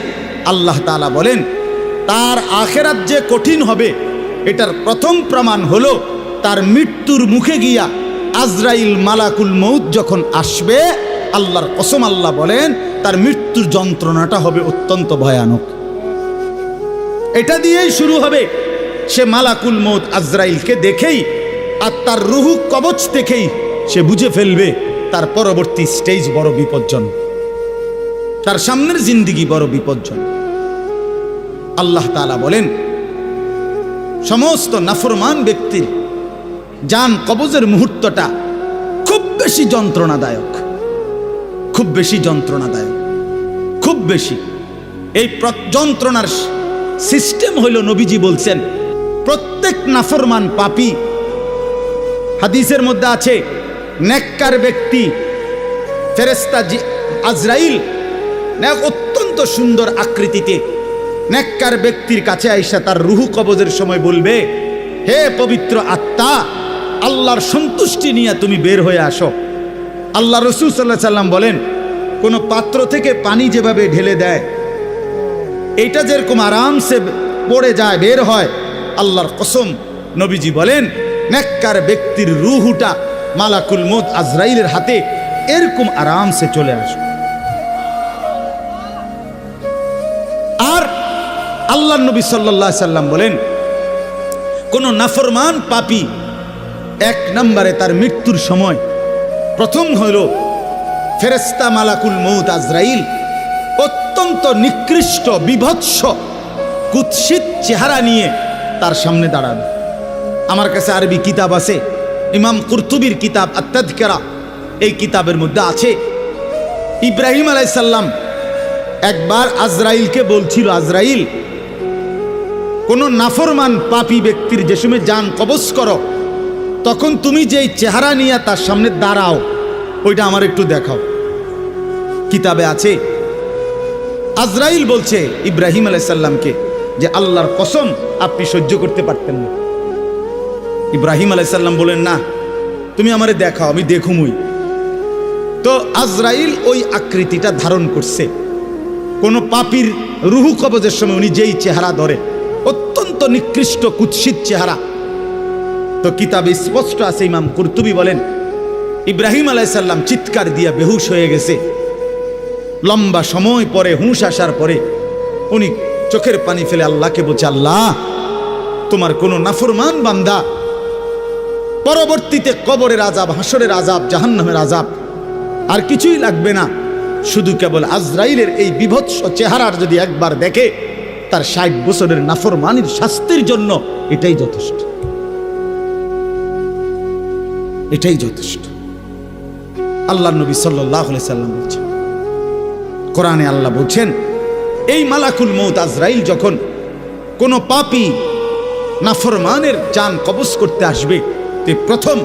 S1: আল্লাহ তাআলা বলেন তার আখিরাত যে কঠিন হবে এটার প্রথম প্রমাণ হলো তার মৃত্যুর মুখে গিয়া আজরাইল মালাকুল মউত যখন আসবে, আল্লাহর কসম আল্লাহ বলেন তার মৃত্যুর যন্ত্রণাটা হবে অত্যন্ত ভয়ানক। এটা দিয়েই শুরু হবে। সে মালাকুল মউত আজরাইলকে দেখেই আর তার রুহু কবচ দেখেই সে বুঝে ফেলবে তার পরবর্তী স্টেজ বড় বিপজ্জনক, তার সামনের জিন্দেগি বড় বিপজ্জনক। আল্লাহ তাআলা বলেন সমস্ত নাফরমান ব্যক্তির জান কবজের মুহূর্তটা খুব বেশি যন্ত্রণাদায়ক, খুব বেশি যন্ত্রণাদায়ক, খুব বেশি। এই যন্ত্রণার সিস্টেম হইল, নবীজি বলছেন প্রত্যেক নাফরমান পাপী, হাদিসের মধ্যে আছে নেককার ব্যক্তি ফেরেশতা আজরাইল অত্যন্ত সুন্দর আকৃতিতে নেককার ব্যক্তির কাছে আইসা তার রুহু কবজের সময় বলবে, হে পবিত্র আত্মা, আল্লাহর সন্তুষ্টি নিয়ে তুমি বের হয়ে আসো। আল্লাহ রাসূল সাল্লাল্লাহু আলাইহি সাল্লাম বলেন, কোনো পাত্র থেকে পানি যেভাবে ঢেলে দেয় এইটা যেরকম আরামসে পড়ে যায়, বের হয়, আল্লাহর কসম নবীজি বলেন নেককার ব্যক্তির রূহটা মালাকুল মউত আজরাইলের হাতে এরকম আরামসে চলে আসবে। আর আল্লাহর নবী সাল্লাল্লাহু আলাইহি সাল্লাম বলেন কোন নাফরমান পাপী এক নম্বরে তার মৃত্যুর সময় প্রথম হল ফেরেশতা মালাকুল মউত আজরাইল অত্যন্ত নিকৃষ্ট বিভৎস কুৎসিত চেহারা নিয়ে তার সামনে দাঁড়াবে। আমার কাছে আরবি কিতাব আছে, ইমাম কুরতুবির কিতাব আত-তাযকিরা, এই কিতাবের মধ্যে আছে ইব্রাহিম আলাইহিস সালাম একবার আজরাইলকে বলছিল, আজরাইল কোন নাফরমান পাপী ব্যক্তির যে সময় জান কবজ করো তখন তুমি যেই চেহারা নিয়ে তার সামনে দাঁড়াও ওইটা আমার একটু দেখাও। কিতাবে আছে আজরাইল বলছে ইব্রাহিম আলাইহিস সালামকে যে আল্লাহর কসম আপনি সহ্য করতে পারতেন না। ইব্রাহিম আলাইহিস সালাম বলেন না তুমি আমারে দেখাও, আমি দেখুমই। তো আজরাইল ওই আকৃতিটা ধারণ করছে। কোন পাপীর রুহু কবজের সময় উনি যেই চেহারা ধরে অত্যন্ত নিকৃষ্ট কুৎসিত চেহারা। তো কিতাবে স্পষ্ট আছে, ইমাম কুরতুবী বলেন ইব্রাহিম আলাইহিস সালাম চিৎকার দিয়া বেহুশ হয়ে গেছে। লম্বা সময় পরে হুঁশ আসার পরে উনি চোখের পানি ফেলে আল্লাহকে বলছে, আল্লাহ তোমার কোন নাফরমান বান্দা পরবর্তীতে কবরের আযাব, হাসরের আযাব, জাহান্নামের আযাব আর কিছুই লাগবে না, শুধু কেবল আজরাইলের এই বিভৎস চেহারার যদি একবার দেখে তার ৬০ বছরের নাফরমানির শাস্তির জন্য এটাই যথেষ্ট, এটাই যথেষ্ট। আল্লাহ নবী সাল্লাল্লাহু আলাইহি সাল্লাম বলছেন, কোরআনে আল্লাহ বলছেন এই মালাকুল মউত আজরাইল যখন কোন পাপী নাফরমানের জান কবজ করতে আসবে তে প্রথম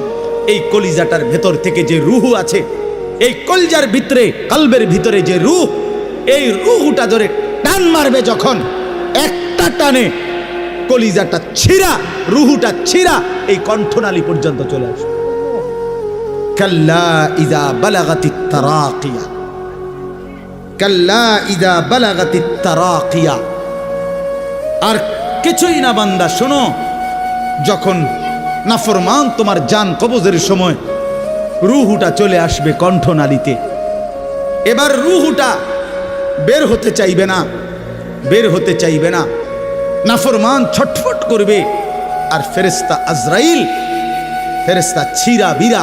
S1: এই কলিজাটার ভেতর থেকে যে রুহু আছে, এই কলজার ভিতরে কলবের ভিতরে যে রুহ, এই রুহুটা ধরে টান মারবে যখন, একটা টানে কলিজাটা ছিঁড়া, রুহুটা ছিঁড়া এই কণ্ঠনালী পর্যন্ত চলে আসবে। কাল্লা ইযা বালাগাতিত তারাকিয়া, কাল্লা ইযা বালাগাতিত তারাকিয়া। আর কিছুই না বান্দা, শোনো, যখন নাফরমান তোমার জান কবজের সময় রুহুটা চলে আসবে কণ্ঠনালীতে, এবার রুহুটা বের হতে চাইবে না, বের হতে চাইবে না, নাফরমান ছটফট করবে। আর ফেরেশতা আজরাইল, ফেরেশতা ছিঁড়া বিরা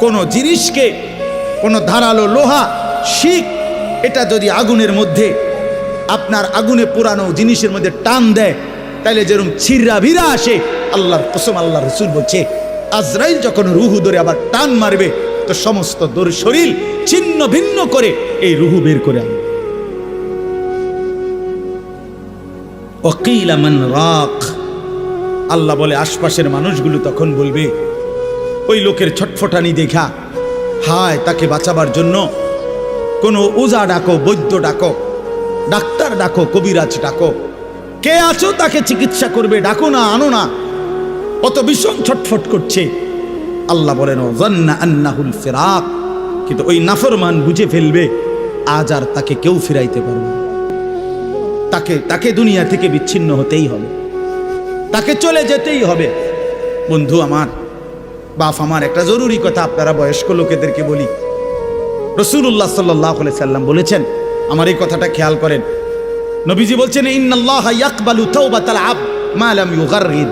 S1: কোনো জিনিসকে, কোনো ধারালো লোহা, শিক, এটা যদি আগুনের মধ্যে, আপনার আগুনে পোড়ানো জিনিসের মধ্যে টান দেয় তাইলে যেরকম ছিঁড়া ভিড়া আসে, আল্লাহর কসম আল্লাহ রাসূল বলছে আজরাইল যখন রুহু ধরে আবার টান মারবে তো সমস্ত দর শরীর ছিন্ন ভিন্ন করে এই রুহু বের করে আনবে। ওয়াকিলা মান রাক, আল্লাহ বলে আশপাশের মানুষগুলো তখন বলবে ওই লোকের ছটফটানি দেখা, হায় তাকে বাঁচাবার জন্য কোনো ওজা ডাকো, বৈদ্য ডাকো, ডাক্তার ডাকো, কবিরাজ ডাকো, কে আছো তাকে চিকিৎসা করবে, ডাকো না, আনো না, অত ভীষণ ছটফট করছে। আল্লাহ বলেন যান্না আন্নাহুল ফিরাক, কিন্তু ওই নাফরমান বুঝে ফেলবে আজ আর তাকে কেউ ফিরাইতে পারবে না, তাকে দুনিয়া থেকে বিচ্ছিন্ন হতেই হবে, তাকে চলে যেতেই হবে। বন্ধু আমার, বাপ আমার, একটা জরুরি কথা আপনারা বয়স্ক লোকেদেরকে বলি। রাসূলুল্লাহ সাল্লাল্লাহু আলাইহি সাল্লাম বলেছেন, আমার এই কথাটা খেয়াল করেন, নবীজি বলছেন ইন্নাল্লাহা ইয়াকবালু তাওবাতাল আবদ মা লাম ইউগারগির।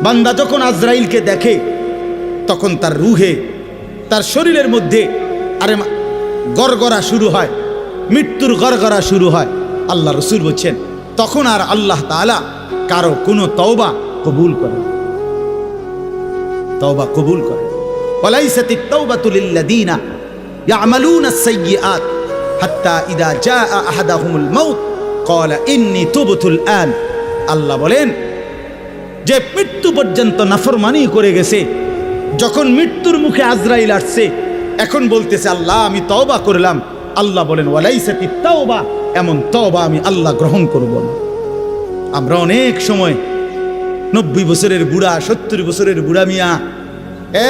S1: বান্দা যখন আজরাইলকে দেখে তখন তার রুহে, তার শরীরের মধ্যে আরে গড়গড়া শুরু হয়, মৃত্যুর গড়গড়া শুরু হয়। আল্লাহ রাসূল বলছেন তখন আর আল্লাহ তাআলা কারো কোনো তওবা কবুল করেন, তওবা কবুল করেন। ওয়ালাইসাতিত তাওবাতু লিল্লাযিনা ইয়ামালুনা আস-সাইয়্যাত হাত্তা ইযা জাআ আহাদাহুমুল মাউত ক্বালা ইন্নী তুবতুল আন। আল্লাহ বলেন যে মৃত্যু পর্যন্ত নাফরমানি করে গেছে, যখন মৃত্যুর মুখে আজরাইল আসছে এখন বলতেছে আল্লাহ আমি তওবা করলাম। আল্লাহ বলেন ওয়ালাইসাতিত তাওবা, এমন তওবা আমি আল্লাহ গ্রহণ করব না। আমরা অনেক সময় 90 বছরের বুড়া, 70 বছরের বুড়া মিয়া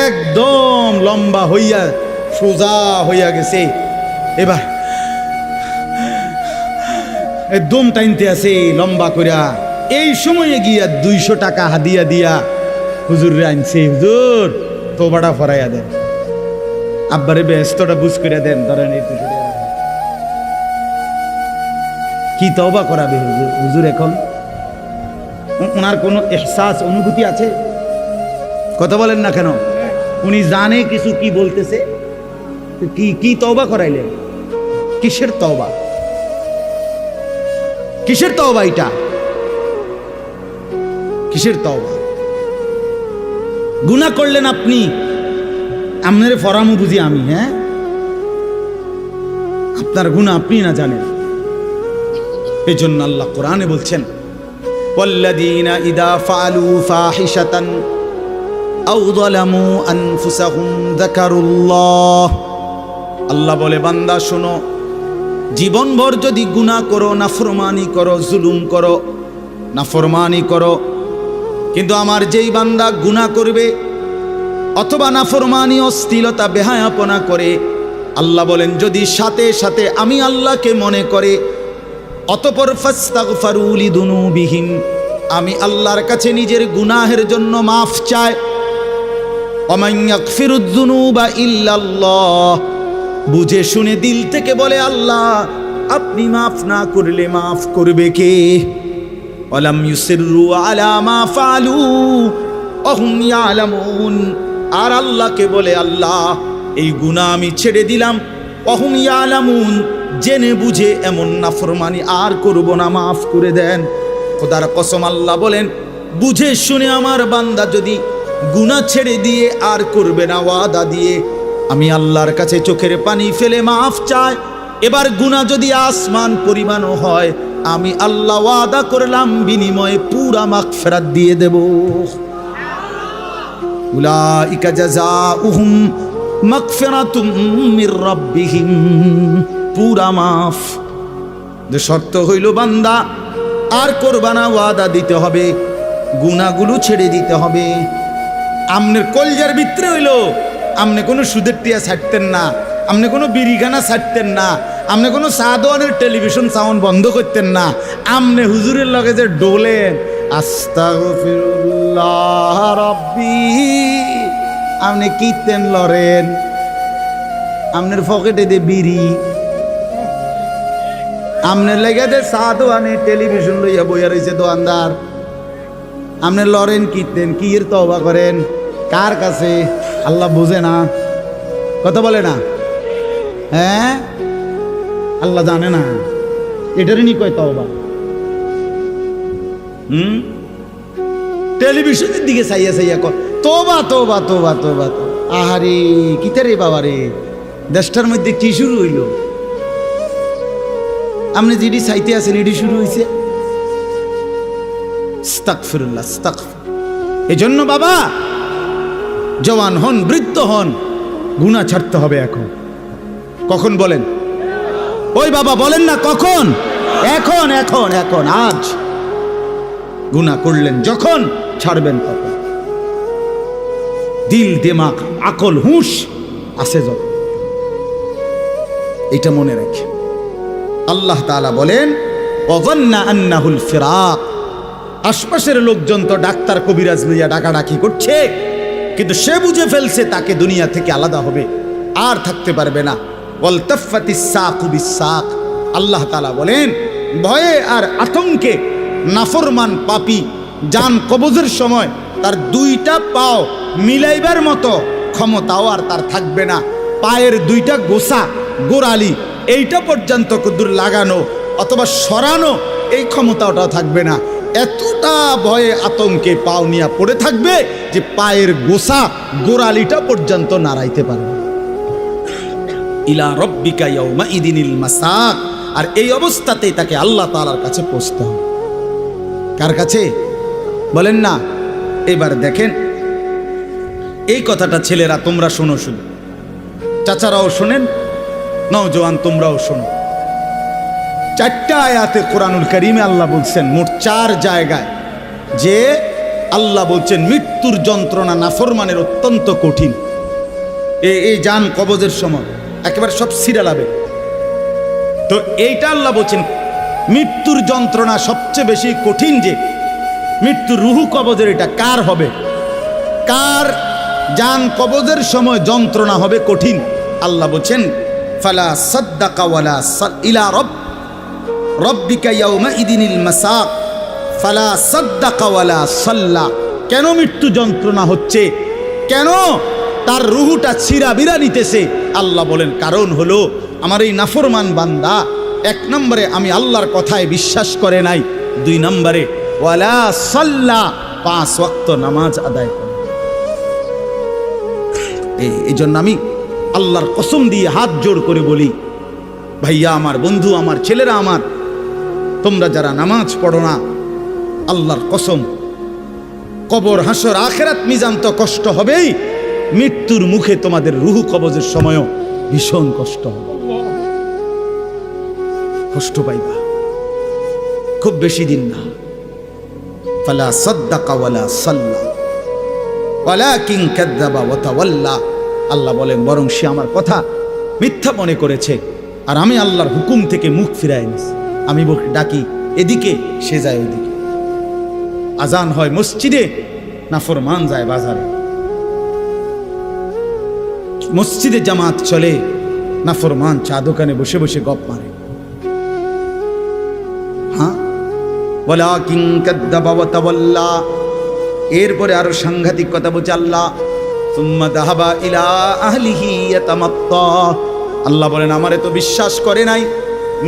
S1: একদম লম্বা হইয়া সোজা হইয়া গেছে, এবার দম টাইনতে আছে লম্বা কইরা, এই সময়ে গিয়া 200 টাকা হাদিয়া দিয়া হুজুর আনছে, হুজুর তোবাটা ফরাইয়া দেন, আব্বারে ব্যস্তটা বুঝ করে দেন, ধরেন এই 200 টাকা। কি তওবা করাবে হুজুর? হুজুর এখন ওনার কোনো এহসাস অনুভূতি আছে? কথা বলেন না কেন? উনি জানে কিছু কি বলতেছে, কি তওবা করাইলেন? কিসের তওবা? কিসের তওবা এটা? কিসের তওবা? গুনাহ করলেন আপনি, আপনার ফরামু বুঝি আমি? হ্যাঁ, আপনার গুনাহ আপনি না জানেন। এই জন্য আল্লাহ কোরআনে বলছেন, ওয়াল্লাযীনা ইযা ফাআলু ফাহিশাতান আও যালামু আনফুসাহুম যাকারুল্লাহ। আল্লাহ বলে, বান্দা শোনো, জীবনভর যদি গুনাহ করো, নাফরমানি করো, জুলুম করো, নাফরমানি করো, কিন্তু আমার যেই বান্দা গুনাহ করবে অথবা নাফরমানি, অশ্লীলতা, বেহায়াপনা করে, আল্লাহ বলেন যদি সাথে সাথে আমি আল্লাহকে মনে করে, অতঃপর ফাস্তাগফারু লিযুনুবিহিম, আমি আল্লাহর কাছে নিজের গুনাহের জন্য মাফ চায়, ওয়া মান ইয়াগফিরুয যুনুবা ইল্লাল্লাহ, বুঝে শুনে দিল থেকে বলে আল্লাহ আপনি মাফ না করলে মাফ করবে কে? ওয়ালাম ইউসিররু আলা মা ফাআলু ওয়া হুম ইয়ালামুন, আর আল্লাহকে বলে আল্লাহ এই গুনাহ আমি ছেড়ে দিলাম, ওয়া হুম ইয়ালামুন, জেনে বুঝে এমন নাফরমানি আর করব না, মাফ করে দেন। খোদার কসম আল্লাহ বলেন, বুঝে শুনে আমার বান্দা যদি গুনাহ ছেড়ে দিয়ে আর করবে না, ওয়াদা দিয়ে আমি আল্লাহর কাছে চোখের পানি ফেলে মাফ চায়, এবার গুনাহ যদি আসমান পরিমাণও হয়, আমি আল্লাহ ওয়াদা করলাম বিনিময়ে পুরা মাগফিরাত দিয়ে দেব। উলাইকা জাযাউহুম মাগফিরাতুম মির রাব্বিহিম, পুরা মাফ। যে শর্ত হইল বান্দা আর করবা না, ওয়াদা দিতে হবে, গুনাহগুলো ছেড়ে দিতে হবে। আমনের কলজার ভিতরে হইল আমনে কোনো সুদের টিয়া ছাড়তেন না, আমনে কোনো বিড়িখানা ছাড়তেন না, আমনে কোনো সাদওয়ানের টেলিভিশন সাউন্ড বন্ধ করতেন না, আমনে হুজুরের লগে যে ডোলেন আস্তাগফিরুল্লাহ রাব্বি, আমনে কীর্তন লরেন, আমনের পকেটে দে বিড়ি, আমনের লেগে দে সাদওয়ানে টেলিভিশন লইয়া বইয়া রয়েছে দোকানদার, আমনে লরেন কীর্তন, কি এর তওবা করেন কার কাছে? আল্লাহ বুঝে না? কথা বলে না? হ্যাঁ, আল্লাহ জানে না? এটারই নি কয় তওবা। টেলিভিশনের দিকে চাইয়া চাইয়া কর তোবা তোবা তোবা তোবা। আহারে কিতা রে বাবা রে, দেশটার মধ্যে কি শুরু হইল? আপনি যেটি চাইতে আছেন এটি শুরু হয়েছে। আস্তাগফিরুল্লাহ, আস্তাগফির। এজন্য বাবা জওয়ান হন, বৃদ্ধ হন, গুনাহ ছাড়তে হবে এখন। কখন বলেন? ওই বাবা বলেন না কখন? এখন এখন এখন, আজ। গুনাহ করলেন যখন, ছাড়বেন তখন। দিল, দিমাগ, আকল, হুঁশ আছে যখন, এটা মনে রাখে। আল্লাহ তাআলা বলেন, ওয়াযান্না আন্নাহুল ফিরাক, আশপাশের লোকজন তো ডাক্তার কবিরাজ লইয়া ডাকাডাকি করছে, কিন্তু সে বুঝে ফেলছে তাকে দুনিয়া থেকে আলাদা হবে, আর থাকতে পারবে না। ওয়ালতাফাতিস সাকু বিসাক, আল্লাহ তাআলা বলেন ভয়ে আর আতঙ্কে নাফরমান পাপী জান কবজের সময় তার দুইটা পাও মিলাইবার মতো ক্ষমতাও আর তার থাকবে না। পায়ের দুইটা গোসা, গোড়ালি, এইটা পর্যন্ত কুদুর লাগানো অথবা সরানো এই ক্ষমতাটাও থাকবে না। এতটা ভয়ে আতঙ্কে পাও নিয়ে পড়ে থাকবে যে পায়ের গোসা, গোড়ালিটা পর্যন্ত নাড়াইতে পারবে। ইলা রব্বিকা ইয়াউমা ইদিনিল মাসাক, আর এই অবস্থাতেই তাকে আল্লাহ তাআলার কাছে পৌঁছতে হবে। কার কাছে বলেন না? এবার দেখেন এই কথাটা ছেলেরা তোমরা শোনো, শুধু চাচারাও শোনেন, নওজোয়ান তোমরাও শোনো। 4টা আয়াতে কোরআনুল কারীমে আল্লাহ বলছেন, মোট 4 জায়গায়, যে আল্লাহ বলছেন মৃত্যুর যন্ত্রণা নাফরমানের অত্যন্ত কঠিন। এই জান কবজের সময় একেবারে সব ছিঁড়া লাগবে। তো এইটা আল্লাহ বলছেন মৃত্যুর যন্ত্রণা সবচেয়ে বেশি কঠিন, যে মৃত্যুর রুহু কবজের এটা কার হবে, কার জান কবজের সময় যন্ত্রণা হবে কঠিন। আল্লাহ বলছেন ফালা সাদ্দাকা ওয়ালা ইলা রব্বিকা ইয়াউমা ইদিনিল মাসাক ফালা সাদ্দাকা ওয়ালা সাল্লা। কেন মৃত্যু যন্ত্রণা হচ্ছে, কেন তার রুহুটা ছিঁড়াবিরা নিতেছে? আল্লাহ বলেন কারণ হলো আমার এই নাফরমান বান্দা এক নম্বরে আমি আল্লাহর কথায় বিশ্বাস করে নাই, দুই নম্বরে ওয়ালা সাল্লা 5 ওয়াক্ত নামাজ আদায় করে। এই জন্য আমি আল্লাহর কসম দিয়ে হাত জোড় করে বলি, ভাইয়া আমার, বন্ধু আমার, ছেলেরা আমার, তোমরা যারা নামাজ পড়ো না, আল্লাহর কসম কবর হাসর আখেরাত মিজান তো কষ্ট হবেই, মৃত্যুর মুখে তোমাদের রুহু কবজের সময়ও ভীষণ কষ্ট হবে, কষ্ট পাইবা, খুব বেশি দিন না। ফালা সাদ্দাকা ওয়ালা সাল্লা ওয়ালাকিন কাযযাবা ওয়া তাওয়াল্লা। আল্লাহ বলেন বরং সে আমার কথা মিথ্যা মনে করেছে, আর আমি আল্লাহর হুকুম থেকে মুখ ফিরাই নিছি। আমি ডাকি এদিকে, সে যায় ওইদিকে। আজান হয় মসজিদে, নাফরমান যায় বাজারে। মসজিদে জামাত চলে, নাফরমান চা দোকানে বসে বসে গপ মারে। হ্যাঁ, ওয়ালাকিন কাযযাবা ওয়া তাওয়াল্লা। এরপরে আরো সাংঘাতিক কথা বলছে আল্লাহ, সুম্মা যাহাবা ইলা আহলিহি ইয়াতামাত্তা। আল্লাহ বলেন আমারে তো বিশ্বাস করে নাই,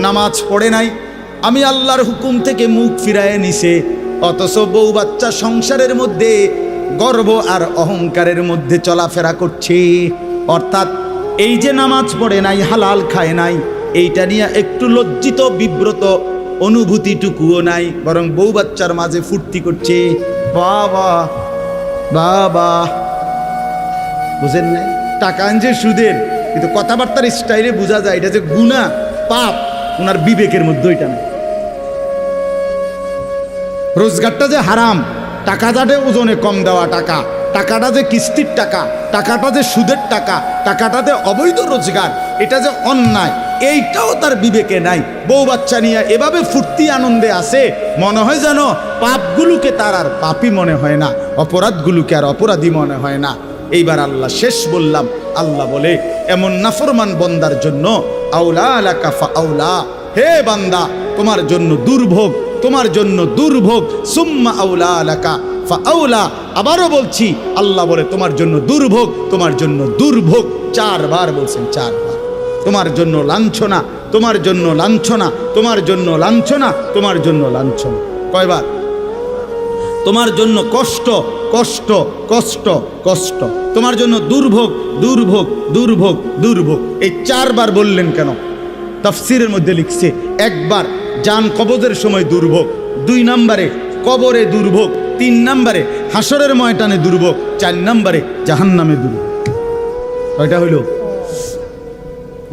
S1: নামাজ পড়ে নাই, আমি আল্লাহর হুকুম থেকে মুখ ফিরায় নিছে, অথচ বউ বাচ্চা সংসারের মধ্যে গর্ব আর অহংকারের মধ্যে চলাফেরা করছে। অর্থাৎ এই যে নামাজ পড়ে নাই, হালাল খায় নাই, এইটা নিয়ে একটু লজ্জিত বিব্রত অনুভূতিটুকুও নাই, বরং বউ বাচ্চার মাঝে ফুর্তি করছে। বাবা বাবা, বুঝেন নাই? টাকা আনছে সুদের, কিন্তু কথাবার্তার স্টাইলে বোঝা যায় এটা যে গুনাহ পাপ, ওনার বিবেকের মধ্যে ওইটা নেই। রোজগারটা যে হারাম, টাকাটা যে ওজনে কম দেওয়া টাকা, টাকাটা যে কিস্তির টাকা, টাকাটা যে সুদের টাকা, টাকাটা যে অবৈধ রোজগার, এটা যে অন্যায়, এইটাও তার বিবেকে নাই। বউ বাচ্চা নিয়ে এভাবে ফুর্তি আনন্দে আসে, মনে হয় যেন পাপগুলোকে তার আর পাপই মনে হয় না, অপরাধগুলোকে আর অপরাধী মনে হয় না। এইবার আল্লাহ শেষ বললাম, আল্লাহ বলে এমন নাফরমান বন্দার জন্য আউলা আলাকা ফাআউলা, হে বান্দা তোমার জন্য দুর্ভোগ, তোমার জন্য দুর্ভোগ। সুম্মা আউলা আলাকা ফাআউলা, আবারও বলছি আল্লাহ বলে তোমার জন্য দুর্ভোগ, তোমার জন্য দুর্ভোগ, 4 বার বলছেন, 4 বার। তোমার জন্য লাঞ্ছনা, তোমার জন্য লাঞ্ছনা, তোমার জন্য লাঞ্ছনা, তোমার জন্য লাঞ্ছনা। কয়বার? তোমার জন্য কষ্ট, কষ্ট, কষ্ট, কষ্ট, তোমার জন্য দুর্ভোগ, দুর্ভোগ, দুর্ভোগ, দুর্ভোগ। এই 4 বার বললেন কেন? তাফসীরের মধ্যে লিখছে, একবার জান কবজের সময় দুর্ভোগ, 2 নম্বরে কবরে দুর্ভোগ, 3 নম্বরে হাসরের ময়দানে দুর্ভোগ, 4 নম্বরে জাহান্নামে দুর্ভোগ। কয়টা হইল?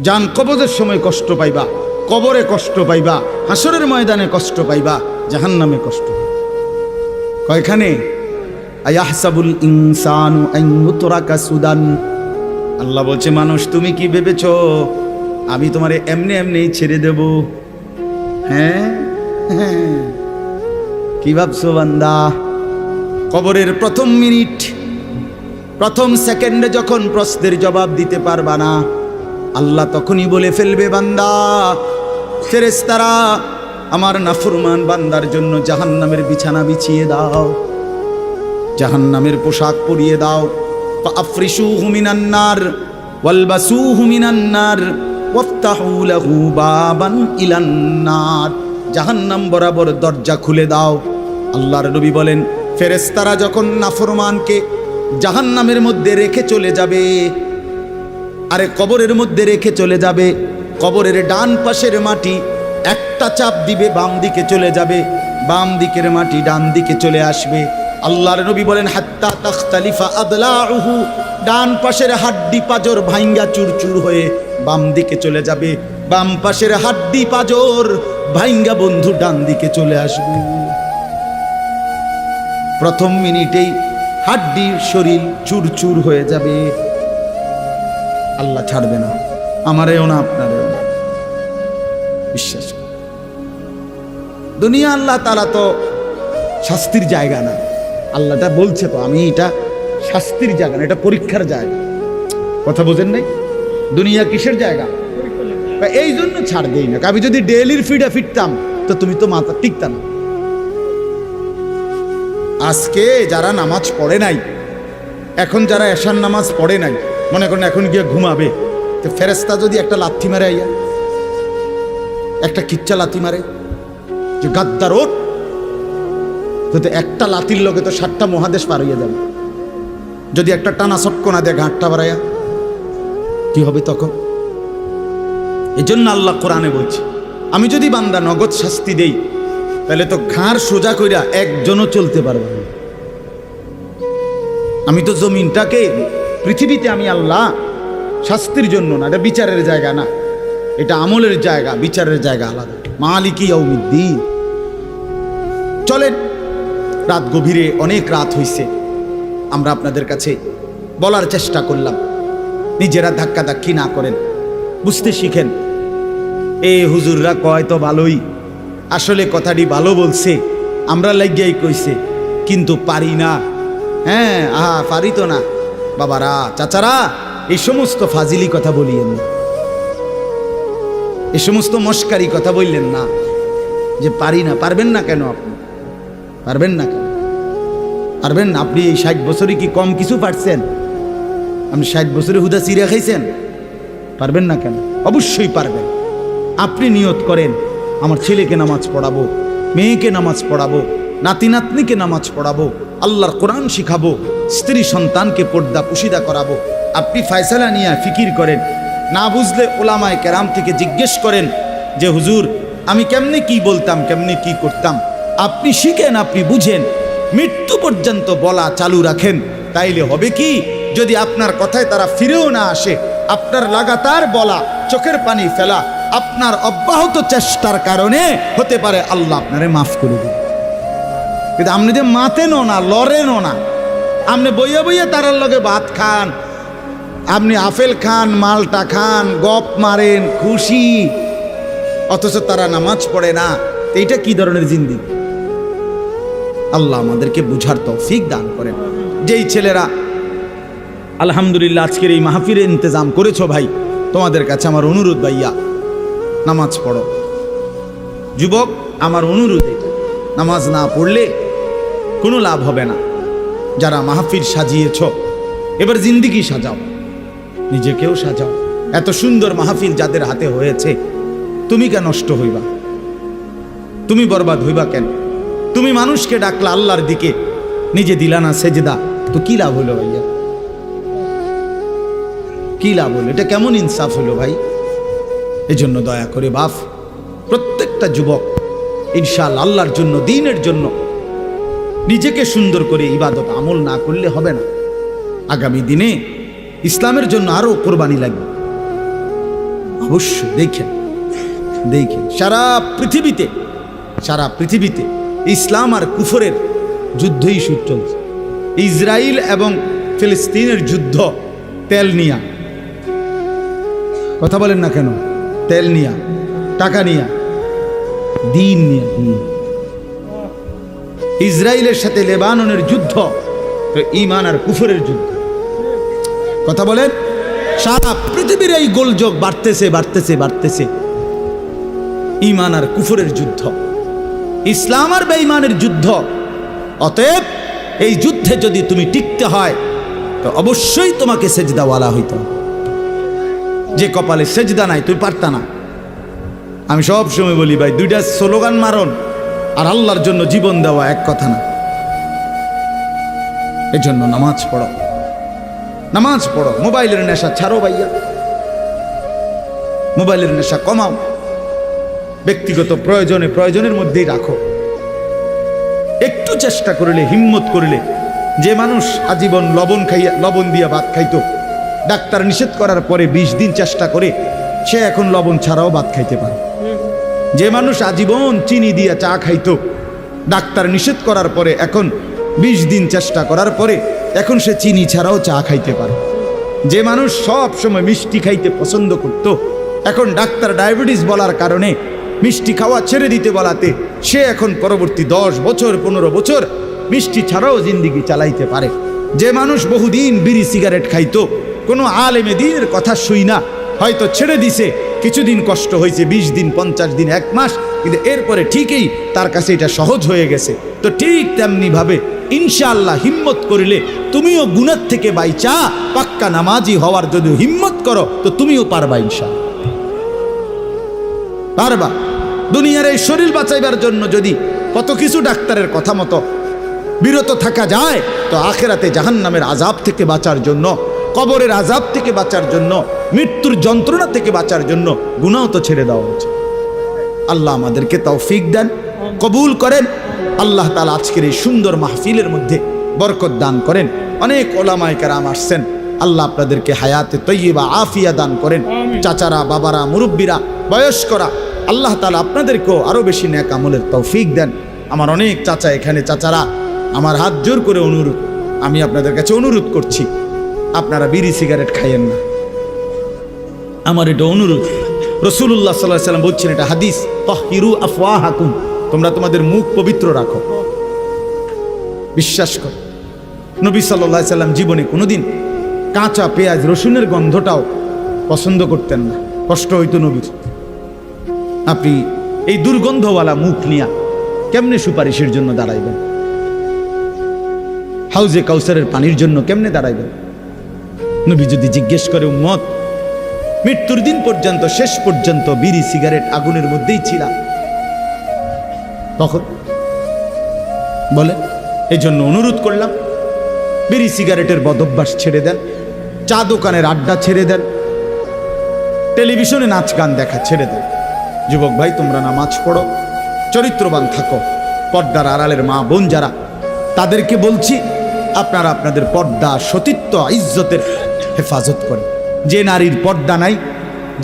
S1: জান কবজের সময় কষ্ট পাইবা, কবরে কষ্ট পাইবা, হাসরের ময়দানে কষ্ট পাইবা, জাহান্নামে কষ্ট। কয়খানে? আয়াহসাবুল ইনসানু আন ইউতরাকা সুদান। আল্লাহ বলছে মানুষ তুমি কি ভেবেছো আমি তোমারে এমনি এমনি ছেড়ে দেব? হ্যাঁ, কি ভাবছো বান্দা? কবরের প্রথম মিনিট, প্রথম সেকেন্ডে যখন প্রশ্নের জবাব দিতে পারবা না, আল্লাহ তখনই বলে ফেলবে বান্দা, ফেরেশতারা আমার নাফরমান বান্দার জন্য জাহান্নামের বিছানা বিছিয়ে দাও, জাহান্নামের পোশাক পরিয়ে দাও। ফাআফরিশুহু মিনান নার ওয়ালবাসুহু মিনান নার ওয়াফতাহু লাহু বাবান ইলান নার। জাহান্নাম বরাবর দরজা খুলে দাও। আল্লাহর নবী বলেন ফেরেশতারা যখন নাফরমানকে জাহান্নামের মধ্যে রেখে চলে যাবে, আরে কবরের মধ্যে রেখে চলে যাবে, কবরের ডান পাশের মাটি একটা চাপ দিবে বাম দিকে চলে যাবে, বাম দিকের মাটি ডান দিকে চলে আসবে। আল্লাহর নবী বলেন হাত্তা তাখতালিফা আদলাউহু, ডান পাশের হাড্ডি পাজর ভাঙ্গা চুরচুর হয়ে বাম দিকে চলে যাবে, বাম পাশের হাড্ডি পাজর ভাঙ্গা বন্ধু ডান দিকে চলে আসবে। প্রথম মিনিটেই হাড্ডির শরীর চুরচুর হয়ে যাবে। আল্লাহ ছাড়বে না, আমারেও না আপনারেও না, বিশ্বাস করুন। দুনিয়া আল্লাহ তাআলা তো শাস্তির জায়গা না। আল্লাহটা বলছে তো আমি এটা শাস্তির জায়গা না, এটা পরীক্ষার জায়গা। কথা বোঝেন নাই? দুনিয়া কিসের জায়গা? এই জন্য ছাড় দেই না। আমি যদি ডেইলির ফিডে ফিরতাম তো তুমি তো মাথা টিকতা না। আজকে যারা নামাজ পড়ে নাই, এখন যারা এশার নামাজ পড়ে নাই, মনে করেন এখন গিয়ে ঘুমাবে, তো ফেরেশতা যদি একটা লাথি মারে, আইয়া একটা কিচ্চা লাথি মারে যে গাদ্দার ওঠ, তো একটা লাথির লোকে তো 7টা মহাদেশ পার হইয়া যাবে। যদি একটা টানা চটকনা দেয় ঘাটটা বাড়াইয়া, কি হবে তখন? এই জন্য আল্লাহ কোরআনে বলছে, আমি যদি বান্দা নগদ শাস্তি দেই তাহলে তো ঘাড় সোজা কইরা একজনও চলতে পারবে না। আমি তো জমিনটাকে, পৃথিবীতে আমি আল্লাহ শাস্তির জন্য না, এটা বিচারের জায়গা না, এটা আমলের জায়গা, বিচারের জায়গা আলাদা। মালিকি ইয়াউমিদ্দিন। চলেন, রাত গভীরে, অনেক রাত হইছে, আমরা আপনাদের কাছে বলার চেষ্টা করলাম, নিজেরা ধাক্কাধাক্কি না করেন, বুঝতে শিখেন। এ হুজুররা কয় তো ভালোই, আসলে কথাটি ভালো বলছে, আমরা লাগিয়াই কইছে, কিন্তু পারি না। হ্যাঁ, পারি তো না। বাবারা, চাচারা, এই সমস্ত ফাজিলি কথা বলিয়েন না, এই সমস্ত মস্কারি কথা বললেন না যে পারি না। পারবেন না কেন? আপনি পারবেন না কেন? পারবেন না। আপনি এই 60 বছরে কি কম কিছু পারছেন? আপনি 60 বছরে হুদা চিড়া খাইছেন? পারবেন না কেন? অবশ্যই পারবেন। আপনি নিয়ত করেন, আমার ছেলেকে নামাজ পড়াবো, মেয়েকে নামাজ পড়াবো, নাতি নাতনিকে নামাজ পড়াবো, আল্লাহর কোরআন শিখাবো, স্ত্রী সন্তানকে পর্দা পুশিদা করাবো। আপনি ফয়সালা নিয়ে ফিকির করেন, না বুঝলে ওলামায়ে কেরাম থেকে জিজ্ঞেস করেন যে হুজুর আমি কেমনে কি বলতাম, কেমনে কি করতাম। আপনি শিখেন, আপনি বুঝেন, মৃত্যু পর্যন্ত বলা চালু রাখেন। তাইলে হবে কি, যদি আপনার কথায় তারা ফিরেও না আসে, আপনার লাগাতার বলা, চোখের পানি ফেলা, আপনার অব্যাহত চেষ্টার কারণে হতে পারে আল্লাহ আপনারে মাফ করে দেন। কিন্তু আপনি যে মাতেনও না, লড়েনও না, আপনি বইয়া বইয়া তারার লগে ভাত খান, আপনি আপেল খান, মালটা খান, গপ মারেন, খুশি, অথচ তারা নামাজ পড়ে না। এইটা কি ধরনের জিন্দেগি? আল্লাহ আমাদেরকে বুঝার তৌফিক দান করেন। যেই ছেলেরা আলহামদুলিল্লাহ আজকের এই মাহফিলের ইন্তজাম করেছো, ভাই তোমাদের কাছে আমার অনুরোধ, ভাইয়া নামাজ পড়ো। যুবক, আমার অনুরোধ এটা, নামাজ না পড়লে কোনো লাভ হবে না। যারা মাহফিল সাজিয়েছ, এবার জিন্দেগি সাজাও, নিজেকেও সাজাও। এত সুন্দর মাহফিল যাদের হাতে হয়েছে, তুমি কেন নষ্ট হইবা? তুমি বরবাদ হইবা কেন? তুমি মানুষকে ডাকলা আল্লাহর দিকে, নিজে দিলা না সেজদা, তো কি লাভ হলো ভাইয়া? কি লাভ হলো? এটা কেমন ইনসাফ হলো ভাই? এজন্য দয়া করে বাপ, প্রত্যেকটা যুবক ইনশাআল্লাহ আল্লাহর জন্য, দ্বীনের জন্য নিজেকে সুন্দর করে ইবাদত আমল না করলে হবে না। আগামী দিনে ইসলামের জন্য আরো কোরবানি লাগবে। অবশ্যই দেখেন, সারা পৃথিবীতে ইসলাম আর কুফরের যুদ্ধই শুরু চলছে। ইসরায়েল এবং ফিলিস্তিনের যুদ্ধ তেল নিয়া। কথা বলেন না কেন? তেল নিয়া, টাকা নিয়া, দিন নিয়া। ইসরায়েলের সাথে লেবাননের যুদ্ধ ঈমান আর কুফরের যুদ্ধ। কথা বলেন, সারা পৃথিবীর এই গোলযোগ বাড়তেছে। ঈমান আর কুফরের যুদ্ধ, ইসলাম আর বেঈমানের যুদ্ধ। অতএব এই যুদ্ধে যদি তুমি টিকতে হয় তো অবশ্যই তোমাকে সেজদাওয়ালা হইতে হবে। যে কপালে সেজদা নাই, তুই পারতা না। আমি সব সময় বলি ভাই, দুইটা স্লোগান মারন আর আল্লাহর জন্য জীবন দেওয়া এক কথা না। এজন্য নামাজ পড়ো, মোবাইলের নেশা ছাড়ো ভাইয়া, মোবাইলের নেশা কমাও, ব্যক্তিগত প্রয়োজনের মধ্যেই রাখো। একটু চেষ্টা করলে, হিম্মত করলে, যে মানুষ আজীবন লবণ দিয়া ভাত খাইতো, ডাক্তার নিষেধ করার পরে 20 দিন চেষ্টা করে সে এখন লবণ ছাড়াও ভাত খাইতে পারে। যে মানুষ আজীবন চিনি দিয়া চা খাইতো, ডাক্তার নিষেধ করার পরে এখন 20 দিন চেষ্টা করার পরে এখন সে চিনি ছাড়াও চা খাইতে পারে। যে মানুষ সব সময় মিষ্টি খাইতে পছন্দ করত, এখন ডাক্তার ডায়াবেটিস বলার কারণে মিষ্টি খাওয়া ছেড়ে দিতে বলাতে সে এখন পরবর্তী 10 বছর 15 বছর মিষ্টি ছাড়াও জিন্দিগি চালাইতে পারে। যে মানুষ বহুদিন বিড়ি সিগারেট খাইতো, কোনো আলেমে দ্বীনের কথা শুই না, হয়তো ছেড়ে দিছে, কিছুদিন কষ্ট হয়েছে, 20 দিন 50 দিন 1 মাস, কিন্তু এরপরে ঠিকই তার কাছে এটা সহজ হয়ে গেছে। তো ঠিক তেমনি ভাবে ইনশাআল্লাহ হিম্মত করিলে তুমিও গুনাহ থেকে বাইচা পাক্কা নামাজি হওয়ার যদি হিম্মত করো তো তুমিও পারবা, ইনশাআল্লাহ পারবা। দুনিয়ার এই শরীর বাঁচাইবার জন্য যদি কত কিছু ডাক্তারের কথা মতো বিরত থাকা যায়, তো আখেরাতে জাহান্নামের আযাব থেকে বাঁচার জন্য, কবরের আযাব থেকে বাঁচার জন্য, মৃত্যুর যন্ত্রণা থেকে বাঁচার জন্য গুনাহ তো ছেড়ে দেওয়া উচিত। আল্লাহ আমাদেরকে তৌফিক দেন, কবুল করেন। আল্লাহ তাআলা আজকের এই সুন্দর মাহফিলের মধ্যে বরকত দান করেন। অনেক ওলামায়ে কেরাম আসছেন, আল্লাহ আপনাদেরকে হায়াতে তয়্যিবা আফিয়া দান করেন। চাচারা, বাবারা, মুরব্বীরা, বয়স্করা, আল্লাহ তাআলা আপনাদেরকেও আরো বেশি নেক আমলের তৌফিক দেন। আমার অনেক চাচা এখানে, চাচারা আমার হাত জোর করে অনুরোধ, আমি আপনাদের কাছে অনুরোধ করছি, আপনারা বিড়ি সিগারেট খাইয়েন না। আমার এটা অনুরোধ। রাসূলুল্লাহ সাল্লাল্লাহু আলাইহি ওয়াসাল্লাম বলছেন, এটা হাদিস, তাহহিরু আফওয়াহাকুম, তোমরা তোমাদের মুখ পবিত্র রাখো। বিশ্বাস করো, নবী সাল্লাল্লাহু আলাইহি ওয়াসাল্লাম জীবনে কোনোদিন কাঁচা পেঁয়াজ রসুনের গন্ধটাও পছন্দ করতেন না, কষ্ট হইতো নবীর। আপনি এই দুর্গন্ধওয়ালা মুখ নিয়া কেমনে সুপারিশের জন্য দাঁড়াইবেন? হাউজে কাউসারের পানির জন্য কেমনে দাঁড়াইবেন? নবী যদি জিজ্ঞেস করে, উম্মত মৃত্যুর দিন পর্যন্ত, শেষ পর্যন্ত বিড়ি সিগারেট আগুনের মধ্যেই ছিল, তখন বলে, এই জন্য অনুরোধ করলাম, বিড়ি সিগারেটের বদভ্যাস ছেড়ে দেন, চা দোকানের আড্ডা ছেড়ে দেন, টেলিভিশনে নাচ গান দেখা ছেড়ে দেন। যুবক ভাই, তোমরা নামাজ পড়ো, চরিত্রবান থাকো। পর্দার আড়ালের মা বোন যারা, তাদেরকে বলছি, আপনারা আপনাদের পর্দা, সতীত্ব, ইজ্জতের হেফাজত করেন। যে নারীর পর্দা নাই,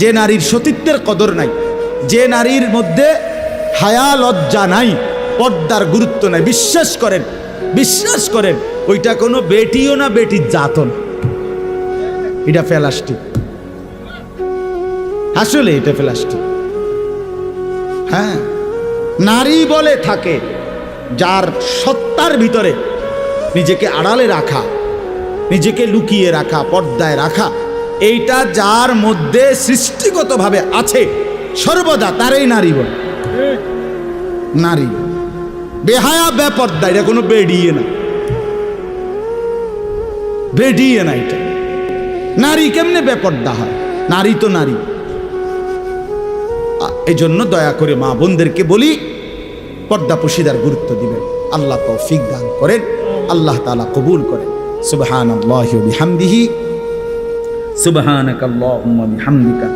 S1: যে নারীর সতীত্বের কদর নাই, যে নারীর মধ্যে হায়া লজ্জা নাই, পর্দার গুরুত্ব নাই, বিশ্বাস করেন, বিশ্বাস করেন, ওইটা কোনো বেটিও না, বেটির জাতন, এটা প্লাস্টিক। আসলে এটা প্লাস্টিক। হ্যাঁ, নারী বলে থাকে যার সত্তার ভিতরে নিজেকে আড়ালে রাখা, নিজেকে লুকিয়ে রাখা, পর্দায় রাখা, এইটা যার মধ্যে সৃষ্টিগতভাবে আছে সর্বদা, তারই নারী বলে। নারী বেহায়া, বেপর্দা, এটা কোনো বেডিয়ে না, বেডিয়ে না। এটা নারী কেমনে বেপর্দা হয়? নারী তো নারী। এই জন্য দয়া করে মা বোনদেরকে বলি, পর্দা পশিদার গুরুত্ব দিবেন। আল্লাহ তৌফিক দান করেন, আল্লাহ তাআলা কবুল করেন। সুবহানাল্লাহি ওয়া বিহামদিহি, সুবহানাকাল্লাহুম্মা বিহামদিকা।